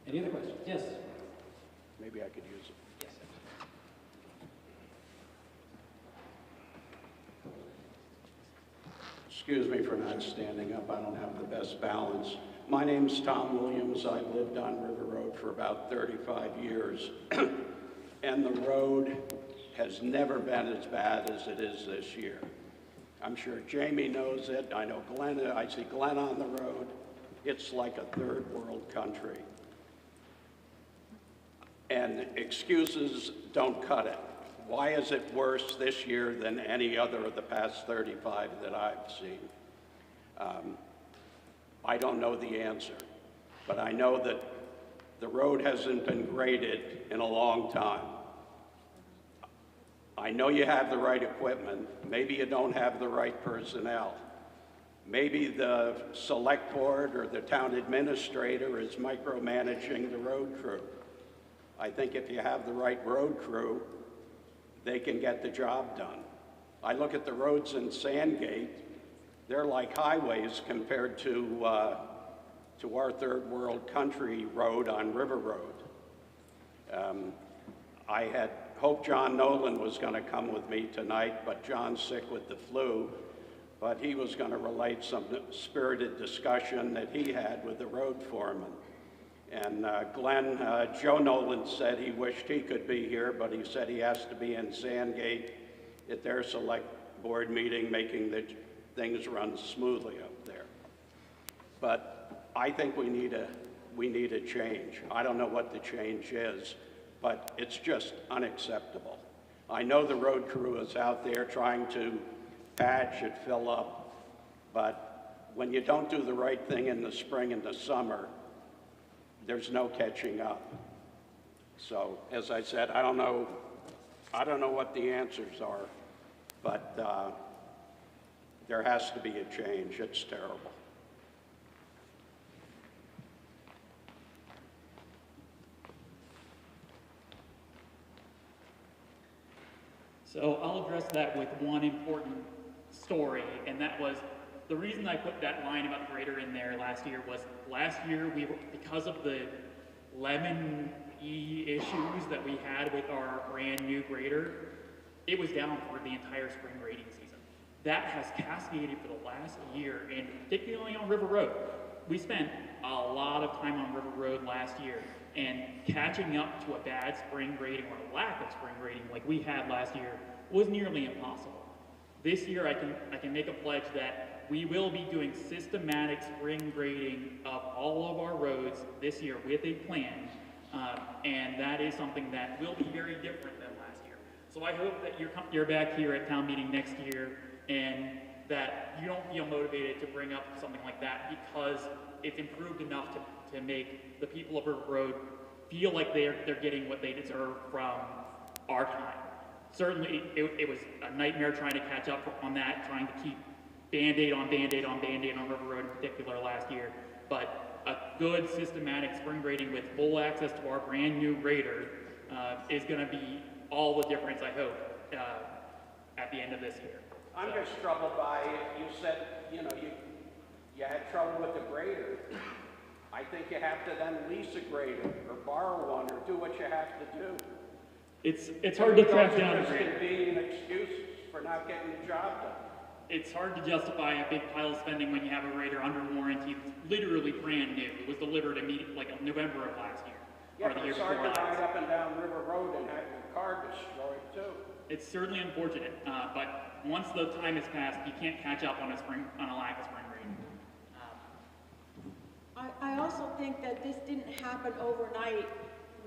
Any other questions? Yes. Maybe I could use it. Yes. Excuse me for not standing up. I don't have the best balance. My name's Tom Williams. I lived on River Road for about 35 years. And the road has never been as bad as it is this year. I'm sure Jamie knows it. I know Glenn, I see Glenn on the road. It's like a third world country. And excuses don't cut it. Why is it worse this year than any other of the past 35 that I've seen? I don't know the answer, but I know that the road hasn't been graded in a long time. I know you have the right equipment. Maybe you don't have the right personnel. Maybe the select board or the town administrator is micromanaging the road crew. I think if you have the right road crew, they can get the job done. I look at the roads in Sandgate, they're like highways compared to our third world country road on River Road. I had hoped John Nolan was going to come with me tonight, but John's sick with the flu. But he was going to relate some spirited discussion that he had with the road foreman. And Glenn, Joe Nolan said he wished he could be here, but he said he has to be in Sandgate at their select board meeting, making the things run smoothly up there. But I think we need a change. I don't know what the change is, but it's just unacceptable. I know the road crew is out there trying to patch and fill up, but when you don't do the right thing in the spring and the summer, there's no catching up. So, as I said, I don't know what the answers are, but there has to be a change. It's terrible. So I'll address that with one important story, and that was the reason I put that line about the grader in there last year was last year we were, because of the lemon-y issues that we had with our brand new grader, it was down for the entire spring grading season. That has cascaded for the last year, and particularly on River Road. We spent a lot of time on River Road last year, and catching up to a bad spring grading or a lack of spring grading like we had last year was nearly impossible. This year I can make a pledge that we will be doing systematic spring grading of all of our roads this year with a plan, and that is something that will be very different than last year. So I hope that you're back here at town meeting next year and that you don't feel motivated to bring up something like that because it's improved enough to make the people of River Road feel like they're getting what they deserve from our time. Certainly, it was a nightmare trying to catch up on that, trying to keep Band-Aid on Band-Aid on Band-Aid on River Road in particular last year. But a good systematic spring grading with full access to our brand new grader is going to be all the difference, I hope, at the end of this year. I'm just troubled by, you said, you know, you had trouble with the grader. I think you have to then lease a grader or borrow one or do what you have to do. It's hard to track down a Those grader. convenient excuses for not getting the job done. It's hard to justify a big pile of spending when you have a grader under warranty that's literally brand new. It was delivered immediately, like November of last year. Yeah, or the but year it's hard before to ride last. up and down River Road and have your car destroyed too. It's certainly unfortunate, but once the time has passed, you can't catch up on a lack of spring grading. I also think that this didn't happen overnight.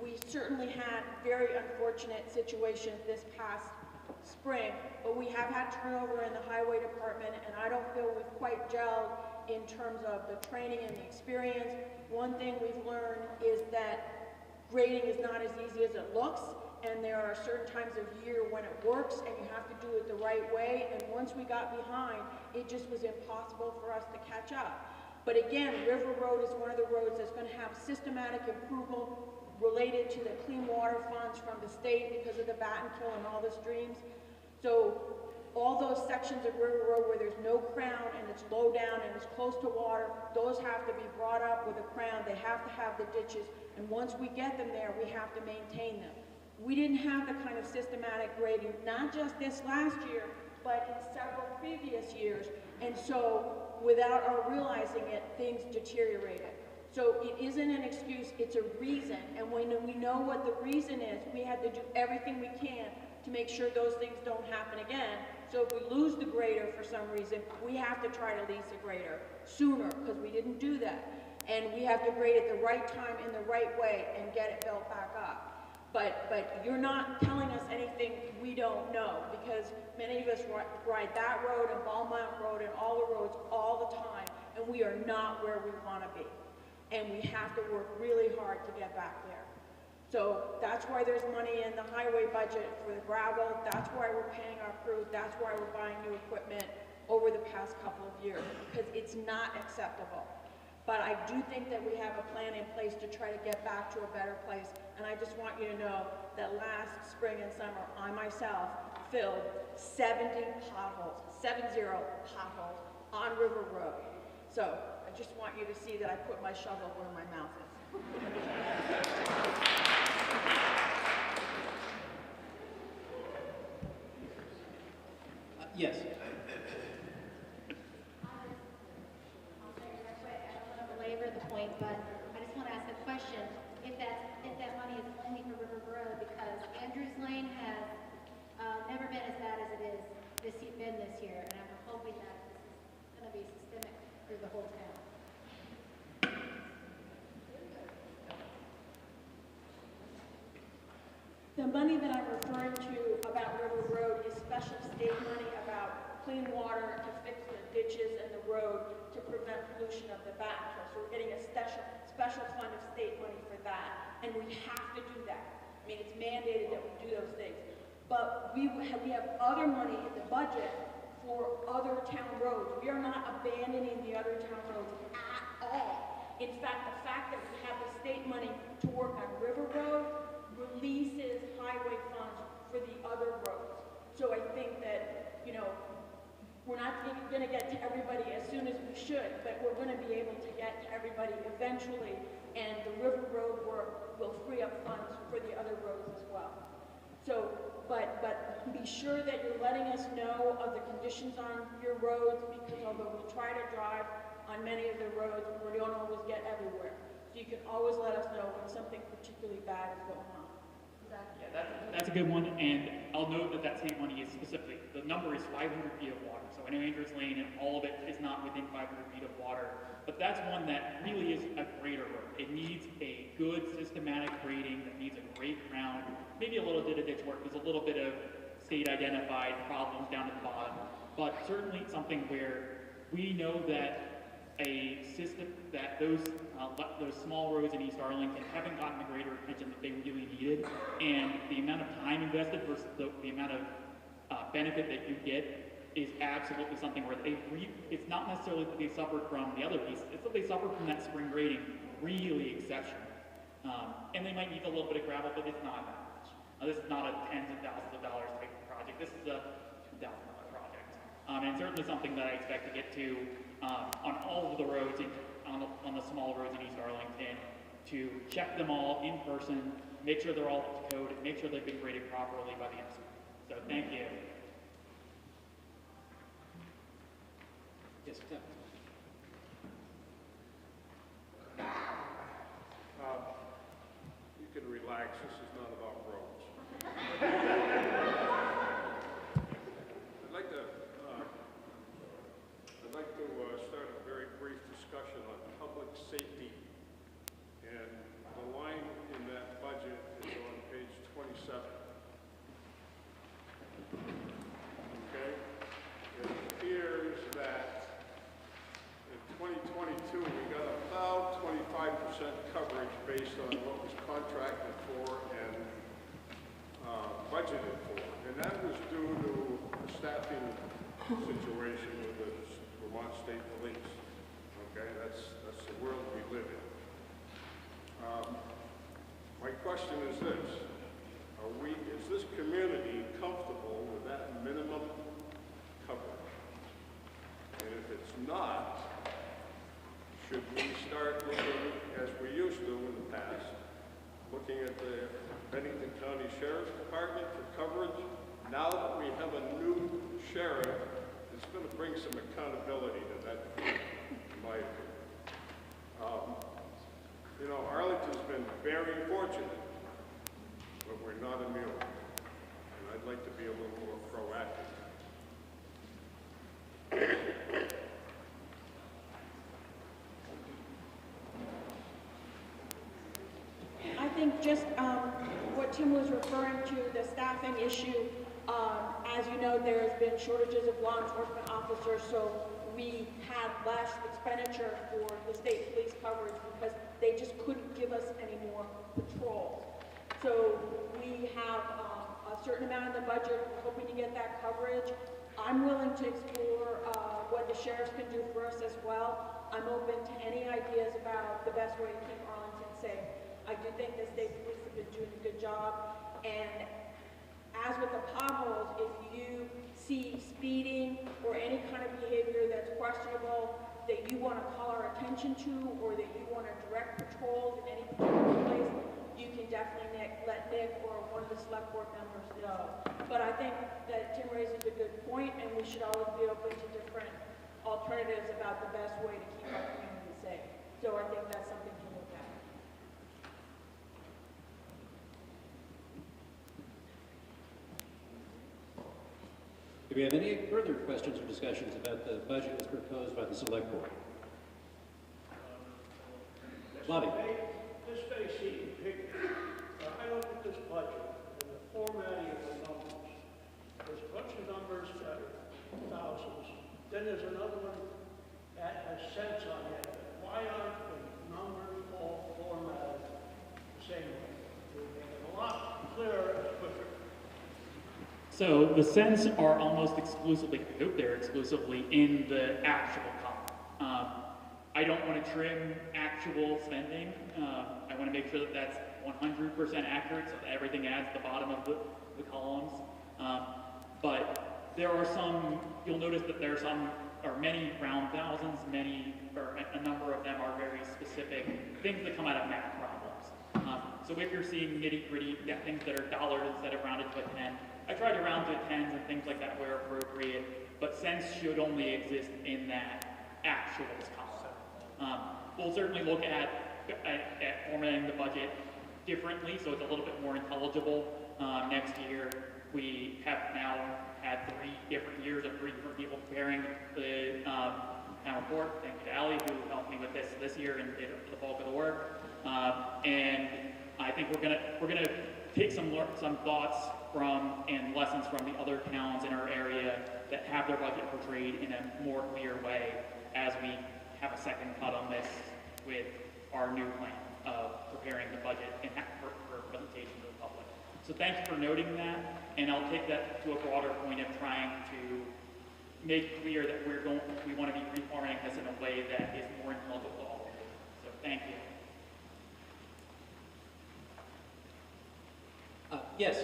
We certainly had very unfortunate situations this past spring, but we have had turnover in the highway department, and I don't feel we've quite gelled in terms of the training and the experience. One thing we've learned is that grading is not as easy as it looks, and there are certain times of year when it works and you have to do it the right way, and once we got behind, it just was impossible for us to catch up. But again, River Road is one of the roads that's going to have systematic improvement related to the clean water funds from the state because of the Battenkill and all the streams. So all those sections of River Road where there's no crown and it's low down and it's close to water, those have to be brought up with a crown. They have to have the ditches, and once we get them there, we have to maintain them. We didn't have the kind of systematic grading, not just this last year, but in several previous years. And so, without our realizing it, things deteriorated. So it isn't an excuse, it's a reason. And when we know what the reason is, we have to do everything we can to make sure those things don't happen again. So if we lose the grader for some reason, we have to try to lease a grader sooner, because we didn't do that. And we have to grade at the right time in the right way and get it built back up. But you're not telling us anything we don't know, because many of us ride that road and Ballmount Road and all the roads all the time, and we are not where we want to be. And we have to work really hard to get back there. So that's why there's money in the highway budget for the gravel, that's why we're paying our crews, that's why we're buying new equipment over the past couple of years, because it's not acceptable. But I do think that we have a plan in place to try to get back to a better place. And I just want you to know that last spring and summer, I myself filled 70 potholes, 70 potholes on River Road. So I just want you to see that I put my shovel where my mouth is. Yes. Belabor the point, but I just want to ask a question. If that money is only for River Road, because Andrews Lane has never been as bad as it is this year, and I'm hoping that this is going to be systemic through the whole town. The money that I'm referring to about River Road is special state money about clean water to fix the ditches and the road to prevent pollution of the Battenkill. So we're getting a special fund of state money for that, and we have to do that. I mean, it's mandated that we do those things. But we have other money in the budget for other town roads. We are not abandoning the other town roads at all. In fact, the fact that we have the state money to work on River Road releases highway funds for the other roads. So I think that, you know, we're not going to get to everybody as soon as we should, but we're going to be able to get to everybody eventually, and the River Road work will free up funds for the other roads as well. So, but be sure that you're letting us know of the conditions on your roads, because although we try to drive on many of the roads, we don't always get everywhere. So you can always let us know when something particularly bad is going on. Yeah, that's a good one, and I'll note that that state money is specifically, the number is 500 feet of water. So I know Andrews Lane and all of it is not within 500 feet of water, but that's one that really is a grader road. It needs a good systematic grading, that needs a great crown, maybe a little bit of ditch work. There's a little bit of state identified problems down at the bottom. but certainly something where we know that a system, that those small roads in East Arlington haven't gotten the greater attention that they really needed, and the amount of time invested versus the amount of benefit that you get is absolutely something where it's not necessarily that they suffered from the other piece, it's that they suffered from that spring grading really exceptional. And they might need a little bit of gravel, but it's not that much. This is not a tens of thousands of dollars type of project. This is a $2,000 project. And certainly something that I expect to get to on all of the roads, on the small roads in East Arlington, to check them all in person, make sure they're all up to code, and make sure they've been graded properly by the MC. So thank you. Yes, Tim. You can relax, this is not about roads. I'd like to start a very brief discussion on public safety. And the line in that budget is on page 27. Okay? It appears that in 2022, we got about 25% coverage based on what was contracted for and budgeted for. And that was due to the staffing situation with the Vermont State Police. Okay, that's the world we live in. My question is this: is this community comfortable with that minimum coverage? And if it's not, should we start looking, as we used to in the past, looking at the Bennington County Sheriff's Department for coverage? Now that we have a new sheriff, it's going to bring some accountability to that, in my opinion. You know, Arlington's been very fortunate, but we're not immune. And I'd like to be a little more proactive. I think just what Tim was referring to, the staffing issue, as you know, there has been shortages of law enforcement officers, so we had less expenditure for the state police coverage because they just couldn't give us any more patrols. So we have a certain amount in the budget. We're hoping to get that coverage. I'm willing to explore what the sheriffs can do for us as well. I'm open to any ideas about the best way to keep Arlington safe. I do think the state police have been doing a good job. And as with the potholes, if you see speeding or any kind of behavior that's questionable that you want to call our attention to, or that you want to direct patrols in any particular place, you can definitely let Nick or one of the select board members know. But I think that Tim raises a good point, and we should always be open to different alternatives about the best way to keep our community safe. So I think that's something to look at. Do we have any further questions or discussions about the budget as proposed by the select board? Bobby. This may seem picky, but I look at this budget and the formatting of the numbers. There's a bunch of numbers that are thousands. Then there's another one that has cents on it. Why aren't the numbers all formatted the same way? It would make it a lot clearer and quicker. So the cents are almost exclusively, I hope they're exclusively in the actual column. I don't want to trim actual spending. I want to make sure that that's 100% accurate so that everything adds to the bottom of the columns. But there are some, you'll notice that there are some, or many round thousands, or a number of them are very specific things that come out of math problems. So if you're seeing nitty-gritty, things that are dollars instead of rounded to a 10, I try to round to tens and things like that where appropriate, but cents should only exist in that actuals column. We'll certainly look at formatting the budget differently so it's a little bit more intelligible. Next year, we have now had 3 different years of 3 different people preparing the town report. Thank you to Allie, who helped me with this year and did the bulk of the work. And I think we're gonna take some thoughts from and lessons from the other towns in our area that have their budget portrayed in a more clear way as we have a second cut on this with our new plan of preparing the budget and for presentation to the public. So thank you for noting that, and I'll take that to a broader point of trying to make clear that we want to be reforming this in a way that is more intelligible to all. So thank you. Yes.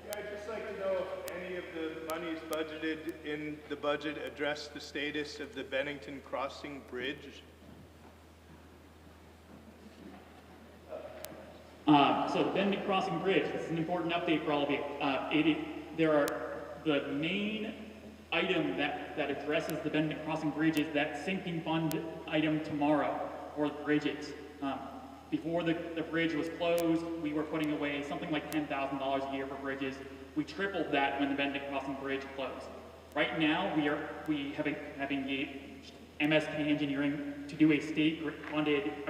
Yeah, I'd just like to know if any of the monies budgeted in the budget address the status of the Bennington Crossing Bridge. So the Bennington Crossing Bridge, this is an important update for all of you. The main item that addresses the Bennington Crossing Bridge is that sinking fund item tomorrow for the bridges. Before the bridge was closed, we were putting away something like $10,000 a year for bridges. We tripled that when the Bennington Crossing Bridge closed. Right now, we have engaged MSK Engineering to do a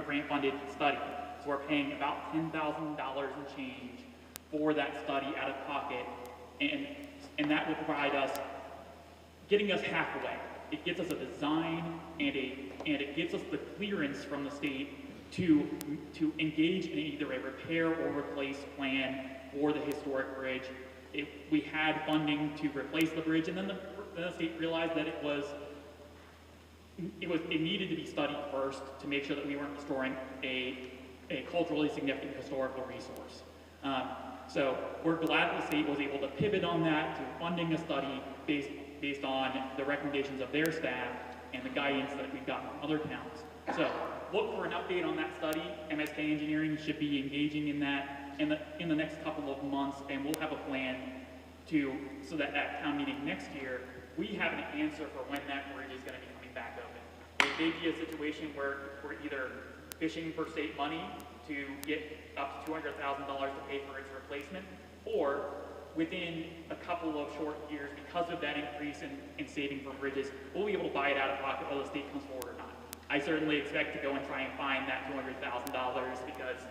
grant-funded study. So we're paying about $10,000 and change for that study out of pocket, and that will provide us, getting us halfway. It gets us a design and it gets us the clearance from the state to engage in either a repair or replace plan for the historic bridge. We had funding to replace the bridge, and then the state realized that it needed to be studied first to make sure that we weren't destroying a culturally significant historical resource. So we're glad the state was able to pivot on that to funding a study based on the recommendations of their staff and the guidance that we've gotten from other towns. So look for an update on that study. MSK Engineering should be engaging in that in the next couple of months, and we'll have a plan so that at town meeting next year, we have an answer for when that bridge is going to be coming back open. It may be a situation where we're either fishing for state money to get up to $200,000 to pay for its replacement, or within a couple of short years, because of that increase in saving for bridges, we'll be able to buy it out of pocket whether the state comes forward or not. I certainly expect to go and try and find that $200,000 because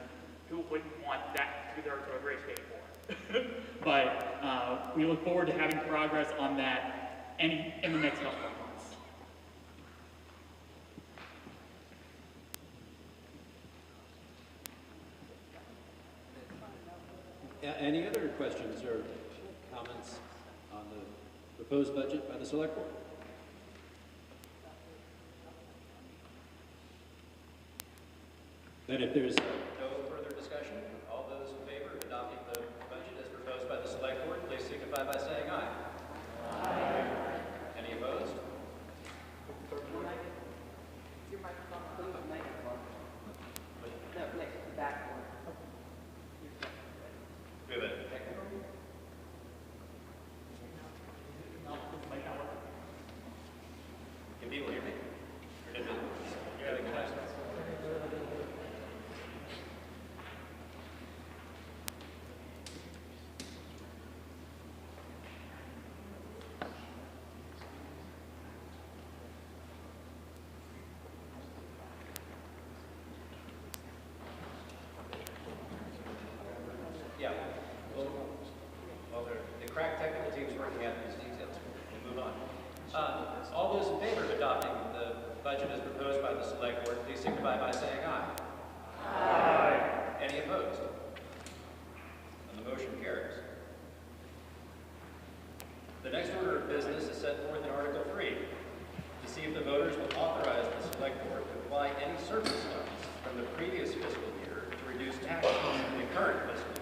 who wouldn't want that two-thirds of a bridge paid for? But we look forward to having progress on that in the next couple of months. Any other questions or comments on the proposed budget by the Select Board? Then if there's no further discussion, all those in favor of adopting the budget as proposed by the Select Board, please signify by saying aye. Aye. Any opposed? Your microphone. No, next to the back one. We have a technical. Can people hear me? Or did it? You got a connection? Yeah. Well, the crack technical team's working out these details. We'll move on. All those in favor of adopting the budget as proposed by the Select Board, please signify by saying aye. Aye. Any opposed? And the motion carries. The next order of business is set forth in Article 3, to see if the voters will authorize the Select Board to apply any surplus funds from the previous fiscal year to reduce taxes in the current fiscal year.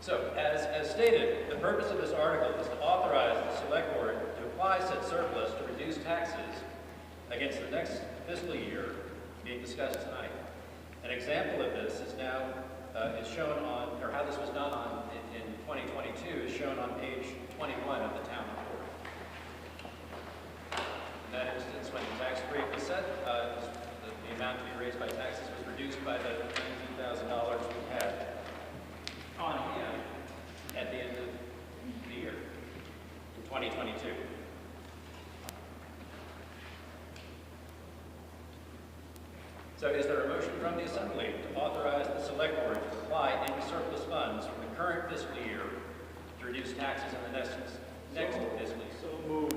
So, as stated, the purpose of this article is to authorize the Select Board to apply said surplus to reduce taxes against the next fiscal year being discussed tonight. An example of this is now is shown on, or how this was done in 2022 is shown on page 21 of the town report. In that instance, when the tax rate was set, the amount to be raised by taxes was reduced by the $19,000 we had on hand at the end of So is there a motion from the Assembly to authorize the Select Board to apply any surplus funds from the current fiscal year to reduce taxes in the next fiscal year? So moved.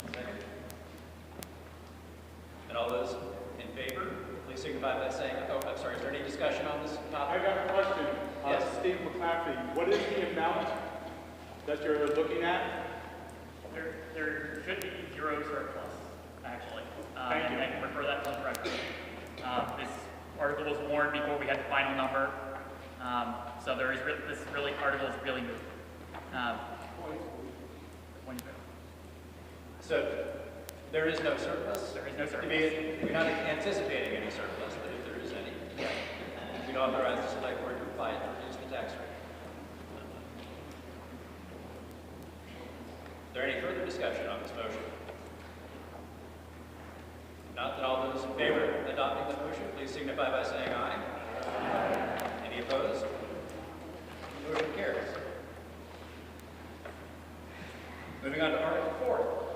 And second. And all those in favor, please signify by saying, oh, I'm sorry, is there any discussion on this I topic? got a question. Yes. Steve McCaffrey, what is the amount that you're looking at? There should be zero surplus, actually. Thank you. And I can refer that to the record. This article was warned before we had the final number. So this article is really new. So there is no surplus? There is no surplus. We're not anticipating any surplus, but if there is any, we'd authorize the Select Board to apply it to reduce the tax rate. Is there any further discussion on this motion? Not that all those in favor of adopting the motion, please signify by saying aye. Aye. Any opposed? Motion carries. Moving on to Article 4.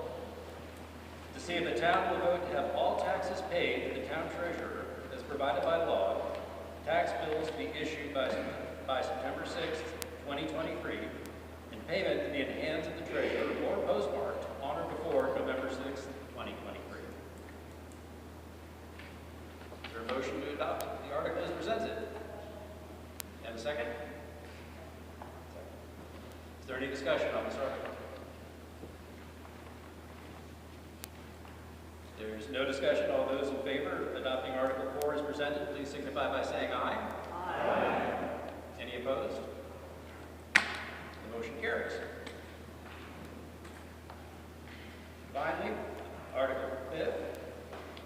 To see if the town will vote to have all taxes paid to the town treasurer as provided by law, tax bills be issued by September 6th, 2023, and payment to be in the hands of the treasurer or postmarked on or before November 6th, 2023. Is there a motion to adopt the article as presented? And a second? Is there any discussion on this article? There's no discussion. All those in favor of adopting Article 4 as presented, please signify by saying aye. Aye. Any opposed? The motion carries. Finally, Article 5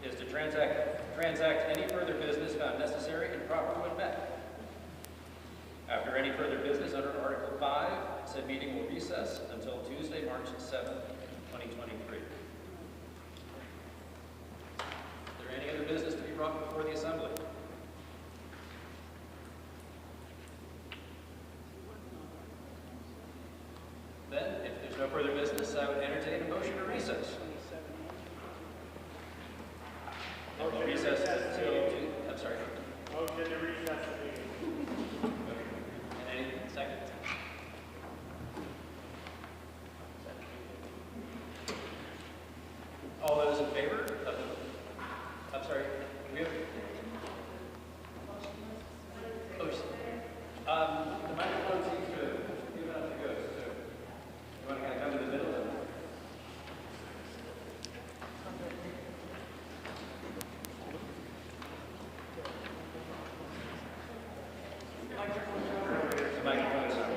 is to transact any further business found necessary and proper when met. After any further business under Article 5, said meeting will recess until Tuesday, March 7th, 2023. Any other business to be brought before the Assembly? Then, if there's no further business, I would entertain a motion to recess. And we'll recess until, I'm sorry. Motion to recess the meeting. And any second? All those in favor of the, I'm sorry, we have, the microphone seems to have given up the ghost, so you want to kind of come to the middle of it? The microphone is on.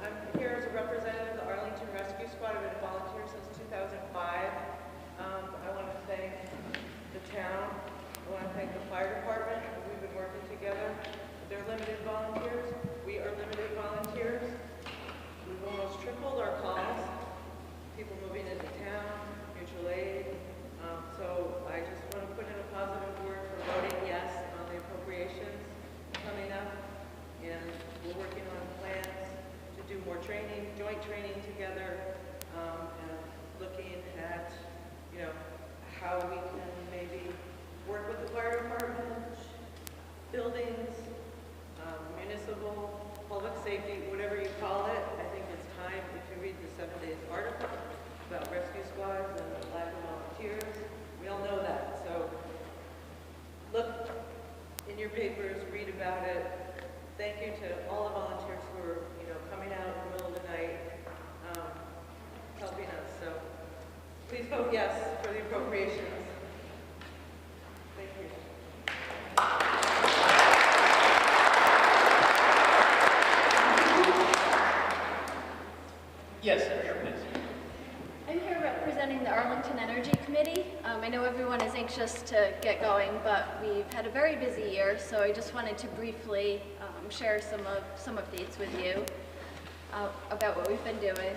I'm here as a representative of the Arlington Rescue Squad. I've been a volunteer since 2005. I want to thank the town. I want to thank the fire department. We've been working together. They're limited volunteers. We are limited volunteers. We've almost tripled our calls. People moving into town, mutual aid. So I just want to put in a positive word for voting yes on the appropriations coming up. And we're working on plans to do more training, joint training together, and looking at, how we can maybe work with the fire department, buildings, municipal, public safety, whatever you call it. I think it's time, if you read the 7 Days article about rescue squads and the lack of volunteers, we all know that. So look in your papers, read about it. Thank you to all the volunteers who are, coming out in the middle of the night, helping us. So please vote yes for the appropriations. Thank you. Yes, Senator, please. I'm here representing the Arlington Energy Committee. I know everyone is anxious to get going, but we've had a very busy year, so I just wanted to briefly share some updates with you about what we've been doing.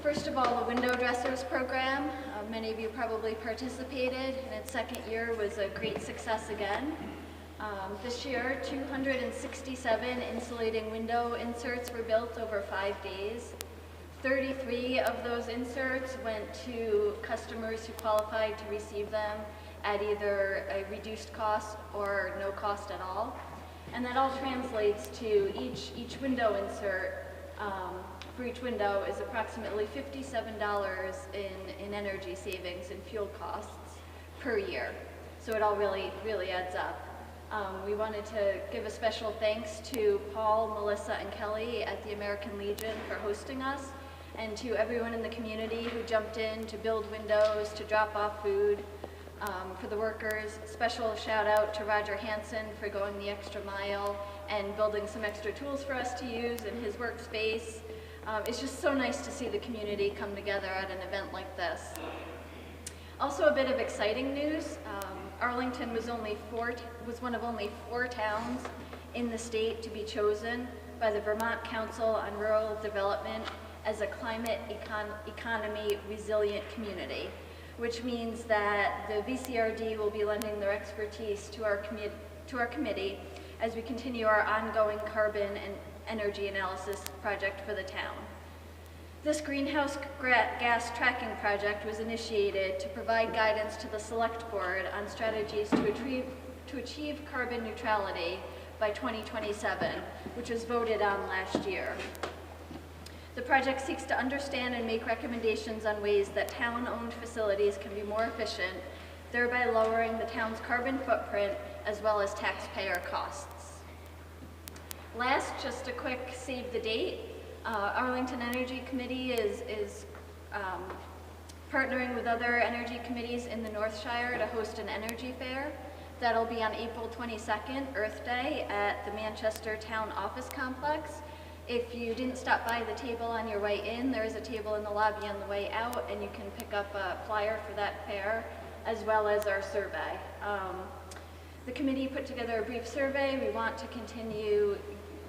First of all, the Window Dressers program. Many of you probably participated, and its second year was a great success again. This year, 267 insulating window inserts were built over 5 days. 33 of those inserts went to customers who qualified to receive them at either a reduced cost or no cost at all. And that all translates to each window insert for each window is approximately $57 in energy savings and fuel costs per year. So it all really adds up. We wanted to give a special thanks to Paul, Melissa, and Kelly at the American Legion for hosting us, and to everyone in the community who jumped in to build windows, to drop off food. For the workers, special shout out to Roger Hansen for going the extra mile and building some extra tools for us to use in his workspace. It's just so nice to see the community come together at an event like this. Also, a bit of exciting news. Arlington was one of only 4 towns in the state to be chosen by the Vermont Council on Rural Development as a climate economy resilient community, which means that the VCRD will be lending their expertise to our committee as we continue our ongoing carbon and energy analysis project for the town. This greenhouse gas tracking project was initiated to provide guidance to the Select Board on strategies to achieve carbon neutrality by 2027, which was voted on last year. The project seeks to understand and make recommendations on ways that town-owned facilities can be more efficient, thereby lowering the town's carbon footprint as well as taxpayer costs. Last, just a quick save the date. Arlington Energy Committee is partnering with other energy committees in the North Shire to host an energy fair. That'll be on April 22nd, Earth Day, at the Manchester Town Office Complex. If you didn't stop by the table on your way in, there is a table in the lobby on the way out, and you can pick up a flyer for that fair, as well as our survey. The committee put together a brief survey. We want to continue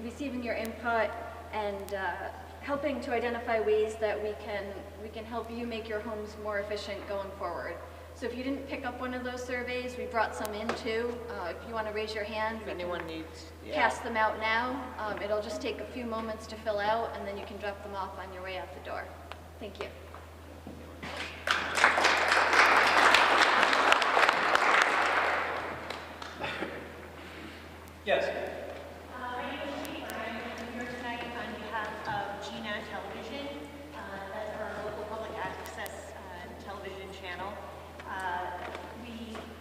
receiving your input and helping to identify ways that we can help you make your homes more efficient going forward. So if you didn't pick up one of those surveys, we brought some in too. If you want to raise your hand, If anyone needs, pass them out now. It'll just take a few moments to fill out, and then you can drop them off on your way out the door. Thank you. Yes. My name is Kate. I'm here tonight on behalf of GNAT Television. That's our local public access television channel.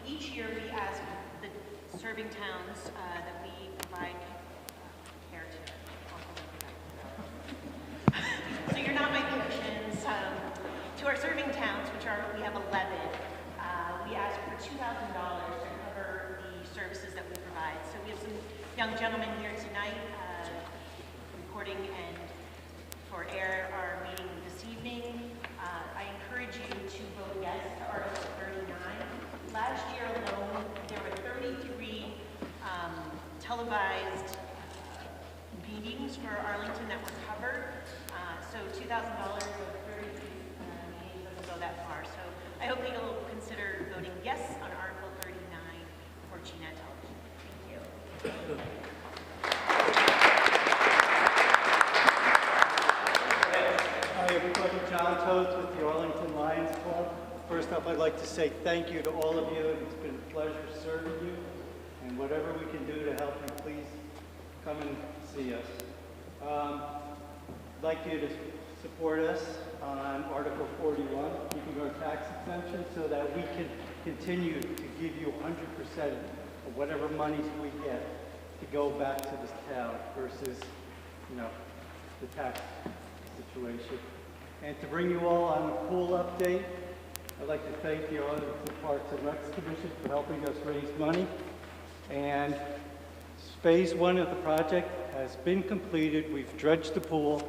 Each year we ask the serving towns that we provide care to. So you're not my patients. To our serving towns, we have 11, we ask for $2,000 to cover the services that we provide. So we have some young gentlemen here tonight reporting and for air our meeting this evening. I encourage you to vote yes to Article 39. Last year alone, there were 33 televised meetings for Arlington that were covered. So $2,000 over 33 meetings doesn't go that far. So I hope that you'll consider voting yes on Article 39 for GNAT Television. Thank you. Hi everybody, John Toth with the Arlington Lions Club. First up, I'd like to say thank you to all of you. It's been a pleasure serving you, and whatever we can do to help you, please come and see us. I'd like you to support us on Article 41, keeping our tax exemption so that we can continue to give you 100% of whatever monies we get to go back to this town versus, the tax situation. And to bring you all on a pool update, I'd like to thank the Arlington Parks and Recs Commission for helping us raise money. And phase 1 of the project has been completed. We've dredged the pool,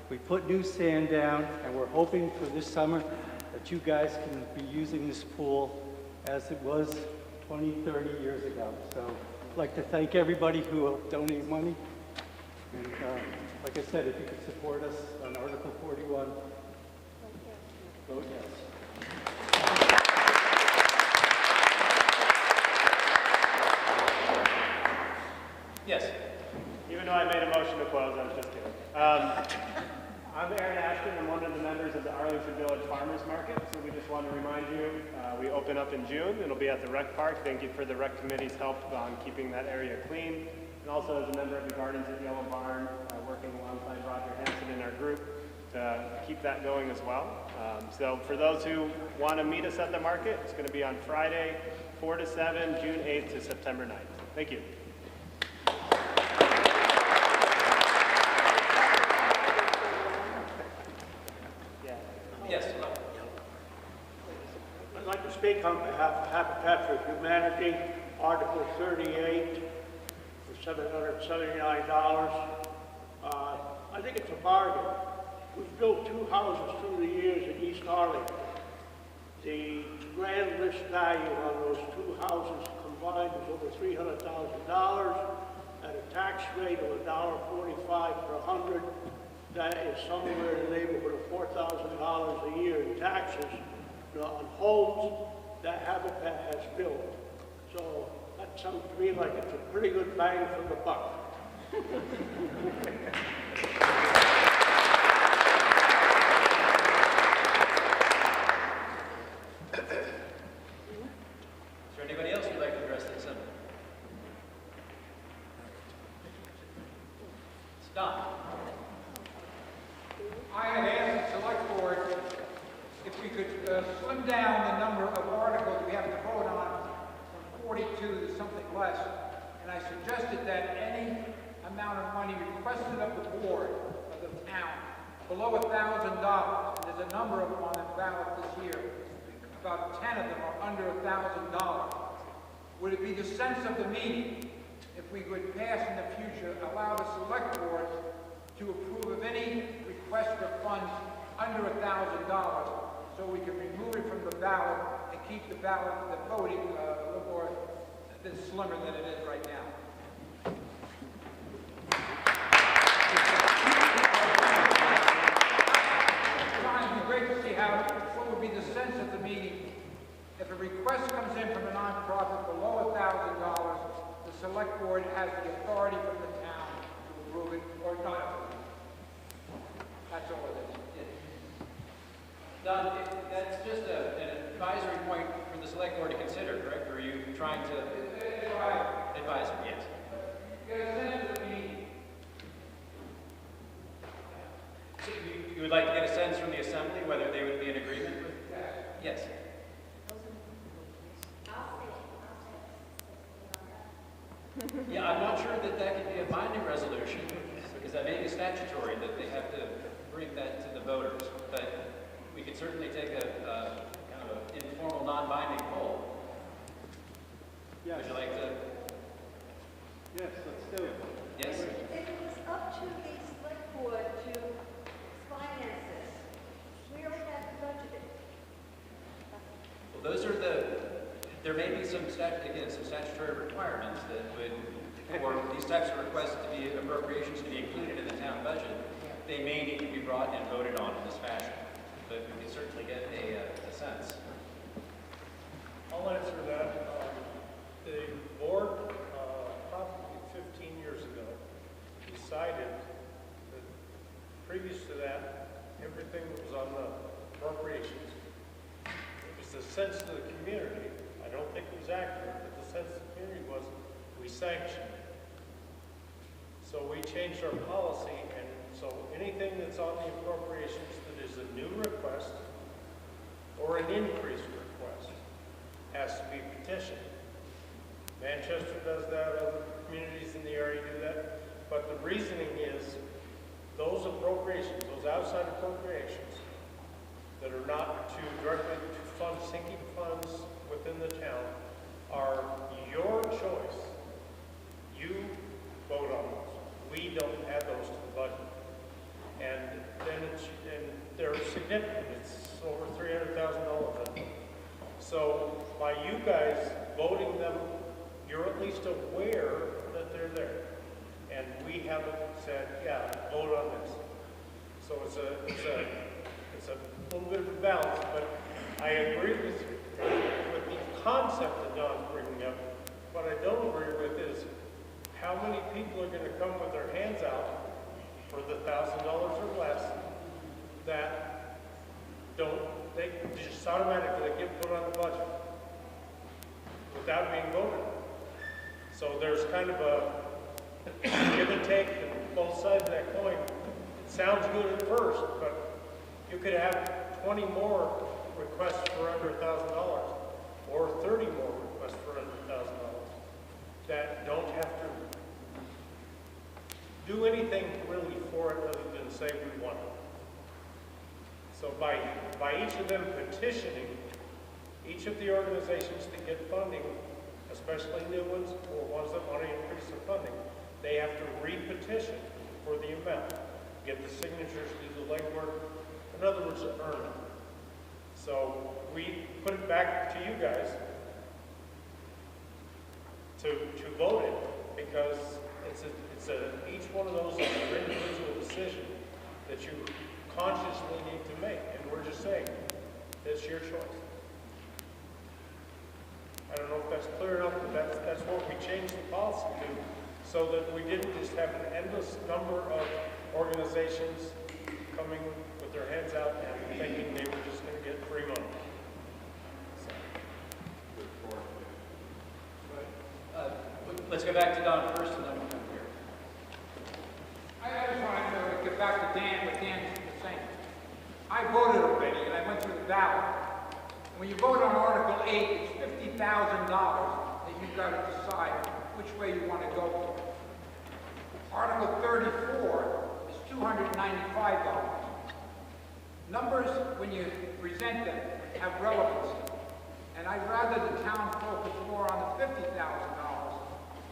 we put new sand down, and we're hoping for this summer that you guys can be using this pool as it was 20, 30 years ago. So I'd like to thank everybody who donated money. And like I said, if you could support us on Article 41, vote yes. Yes. Even though I made a motion to close, I was just kidding. I'm Aaron Ashton. I'm one farmers market, so we just want to remind you, we open up in June. It'll be at the rec park. Thank you for the rec committee's help on keeping that area clean. And also as a member of the Gardens at Yellow Barn, working alongside Roger Hanson in our group to keep that going as well. So for those who want to meet us at the market, it's going to be on Friday, 4 to 7, June 8th to September 9th. Thank you. Yes. I'd like to speak on behalf of Habitat for Humanity, Article 38, for $779. I think it's a bargain. We've built 2 houses through the years in East Arlington. The grand list value on those 2 houses combined is over $300,000 at a tax rate of $1.45 per 100. That is somewhere in the neighborhood of $4,000 a year in taxes on homes that Habitat has built. So that sounds to me like it's a pretty good bang for the buck. Is there anybody else who'd like to address the assembly? Stop. I had asked the select board if we could slim down the number of articles we have to vote on from 42 to something less. And I suggested that any amount of money requested of the board of the town below $1,000, and there's a number of them on the ballot this year, about 10 of them are under $1,000. Would it be the sense of the meeting if we could pass in the future, allow the select board to approve of any request for funds under $1,000 so we can remove it from the ballot and keep the ballot, the voting a little more, a bit slimmer than it is right now? It would be great to see what would be the sense of the meeting if a request comes in from a nonprofit below $1,000, the select board has the authority from the town to approve it or not approve it. That's all it is. Don, that's just an advisory point for the select board to consider, correct? Or are you trying to advise them? Yes. Get a sense of the meeting. So you would like to get a sense from the assembly whether they would be in agreement with? Yes. Yeah, I'm not sure that that could be a binding resolution, because that may be statutory, that they have to bring that to the voters. But we could certainly take a kind of an informal, non-binding poll. Yes. Would you like to? Yes, let's do it. Yes? It was up to the select board to finance this. We already had the budget. Well, those are there may be some statutory requirements that would, for these types of requests to be, appropriations to be included in the town budget, they may need to be brought and voted on in this fashion. But we can certainly get a sense. I'll answer that. The board, probably 15 years ago, decided that previous to that, everything was on the appropriations. It was the sense of the community. I don't think it was accurate, but the sense of the community was we sanctioned it. So we changed our policy, and so anything that's on the appropriations that is a new request or an increased request has to be petitioned. Manchester does that, other communities in the area do that, but the reasoning is those appropriations, those outside appropriations that are not to directly to fund sinking funds within the town are your choice. You vote on those. We don't add those to the budget. And then they're significant. It's over $300,000. So by you guys voting them, you're at least aware that they're there. And we haven't said, yeah, vote on this. So it's a little bit of a balance, but I agree with the concept that Don's bringing up. What I don't agree with is how many people are going to come with their hands out for the $1,000 or less that don't, they just automatically get put on the budget without being voted on. So there's kind of a give and take on both sides of that coin. It sounds good at first, but you could have 20 more requests for under $1,000 or 30 more requests for under $1,000 that don't have to do anything really for it other than say we want it. So by each of them petitioning, each of the organizations that get funding, especially new ones or ones that want to increase their funding, they have to re-petition for the amount, get the signatures, do the legwork, in other words, earn it. So we put it back to you guys to vote it, because each one of those is an individual decision that you consciously need to make, and we're just saying, it's your choice. I don't know if that's clear enough, but that's what we changed the policy to, so that we didn't just have an endless number of organizations coming with their heads out and thinking they were just going to get free money. Let's go back to Don first, and then we'll come here. I just want to get back to Dan, what Dan was saying. I voted already, and I went through the ballot. When you vote on Article 8, it's $50,000 that you've got to decide which way you want to go for. Article 34 is $295. Numbers, when you present them, have relevance. And I'd rather the town focus more on the $50,000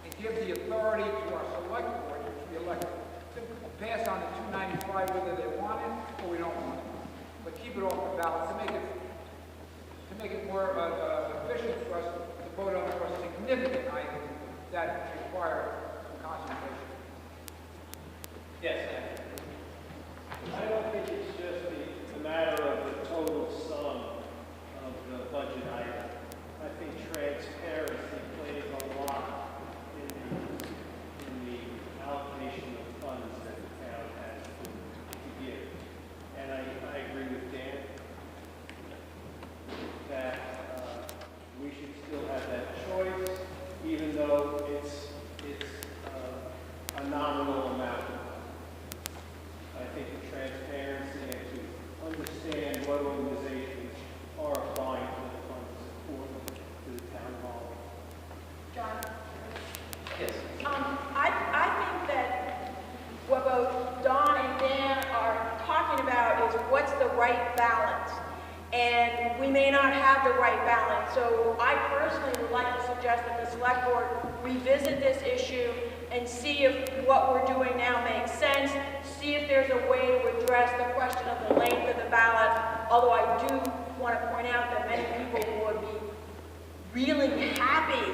and give the authority to our select board, which we elected, to pass on the $295 whether they want it or we don't want it. But keep it off the ballot to make it more efficient for us to vote on a significant item that require some concentration. Yes, I don't think it's just the matter of the total sum of the budget item. I think transparency plays a lot in the allocation of funds that the town has to give. And I agree with Dan that we should still have that choice, even though it's a nominal amount. I think the transparency and to understand what organizations are applying for the funds to the town hall. John? Yes. I think that what both Don and Dan are talking about is what's the right balance. And we may not have the right balance. So I personally would like to suggest that the select board revisit this issue and see if what we're doing now makes sense, see if there's a way to address the question of the length of the ballot, although I do want to point out that many people would be really happy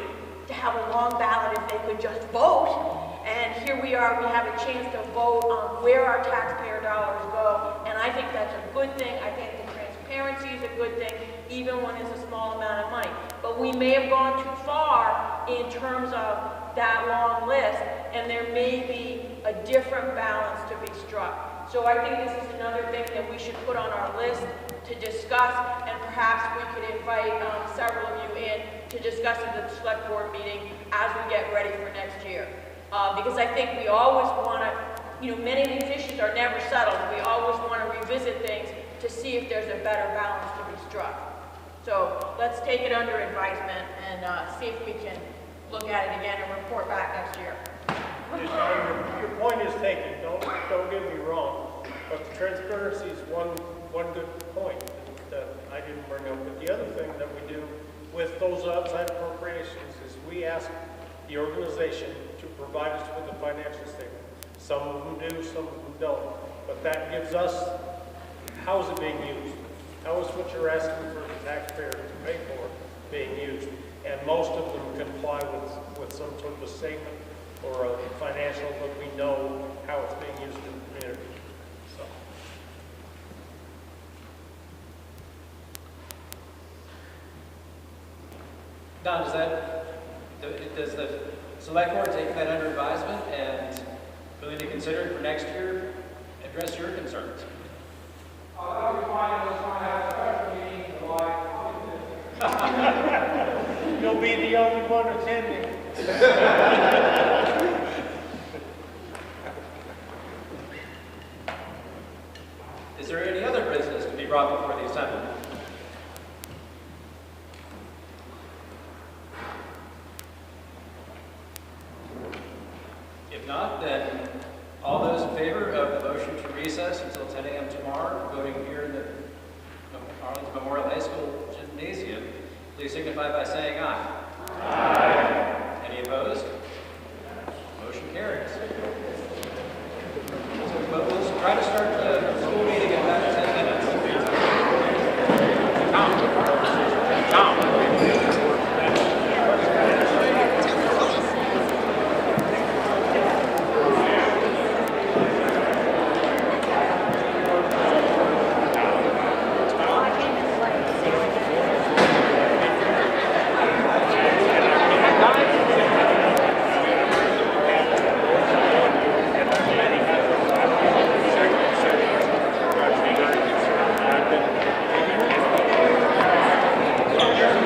to have a long ballot if they could just vote. And here we are, we have a chance to vote on where our taxpayer dollars go, and I think that's a good thing. I think the transparency is a good thing, even when it's a small amount of money. But we may have gone too far in terms of that long list, and there may be a different balance to be struck. So I think this is another thing that we should put on our list to discuss, and perhaps we could invite several of you in to discuss at the select board meeting as we get ready for next year. Because I think we always want to, many of these issues are never settled. We always want to revisit things to see if there's a better balance to be struck. So let's take it under advisement and see if we can look at it again and report back next year. Your point is taken, don't get me wrong, but the transparency is one good point that I didn't bring up. But the other thing that we do with those outside appropriations is we ask the organization to provide us with a financial statement. Some of them do, some of them don't. But that gives us, how is it being used? How is what you're asking for the taxpayer to pay for being used? And most of them comply with some sort of a statement or a financial, but we know how it's being used in the community. So. Don, does the select board take that under advisement and really to consider it for next year, address your concerns? That'll be fine. Let's find out a special meeting in July keep on attending. Is there any other business to be brought before the Assembly? If not, then all those in favor of the motion to recess until 10 a.m. tomorrow, voting here in the Arlington Memorial High School Gymnasium, please signify by saying aye. Aye. Any opposed? Motion carries.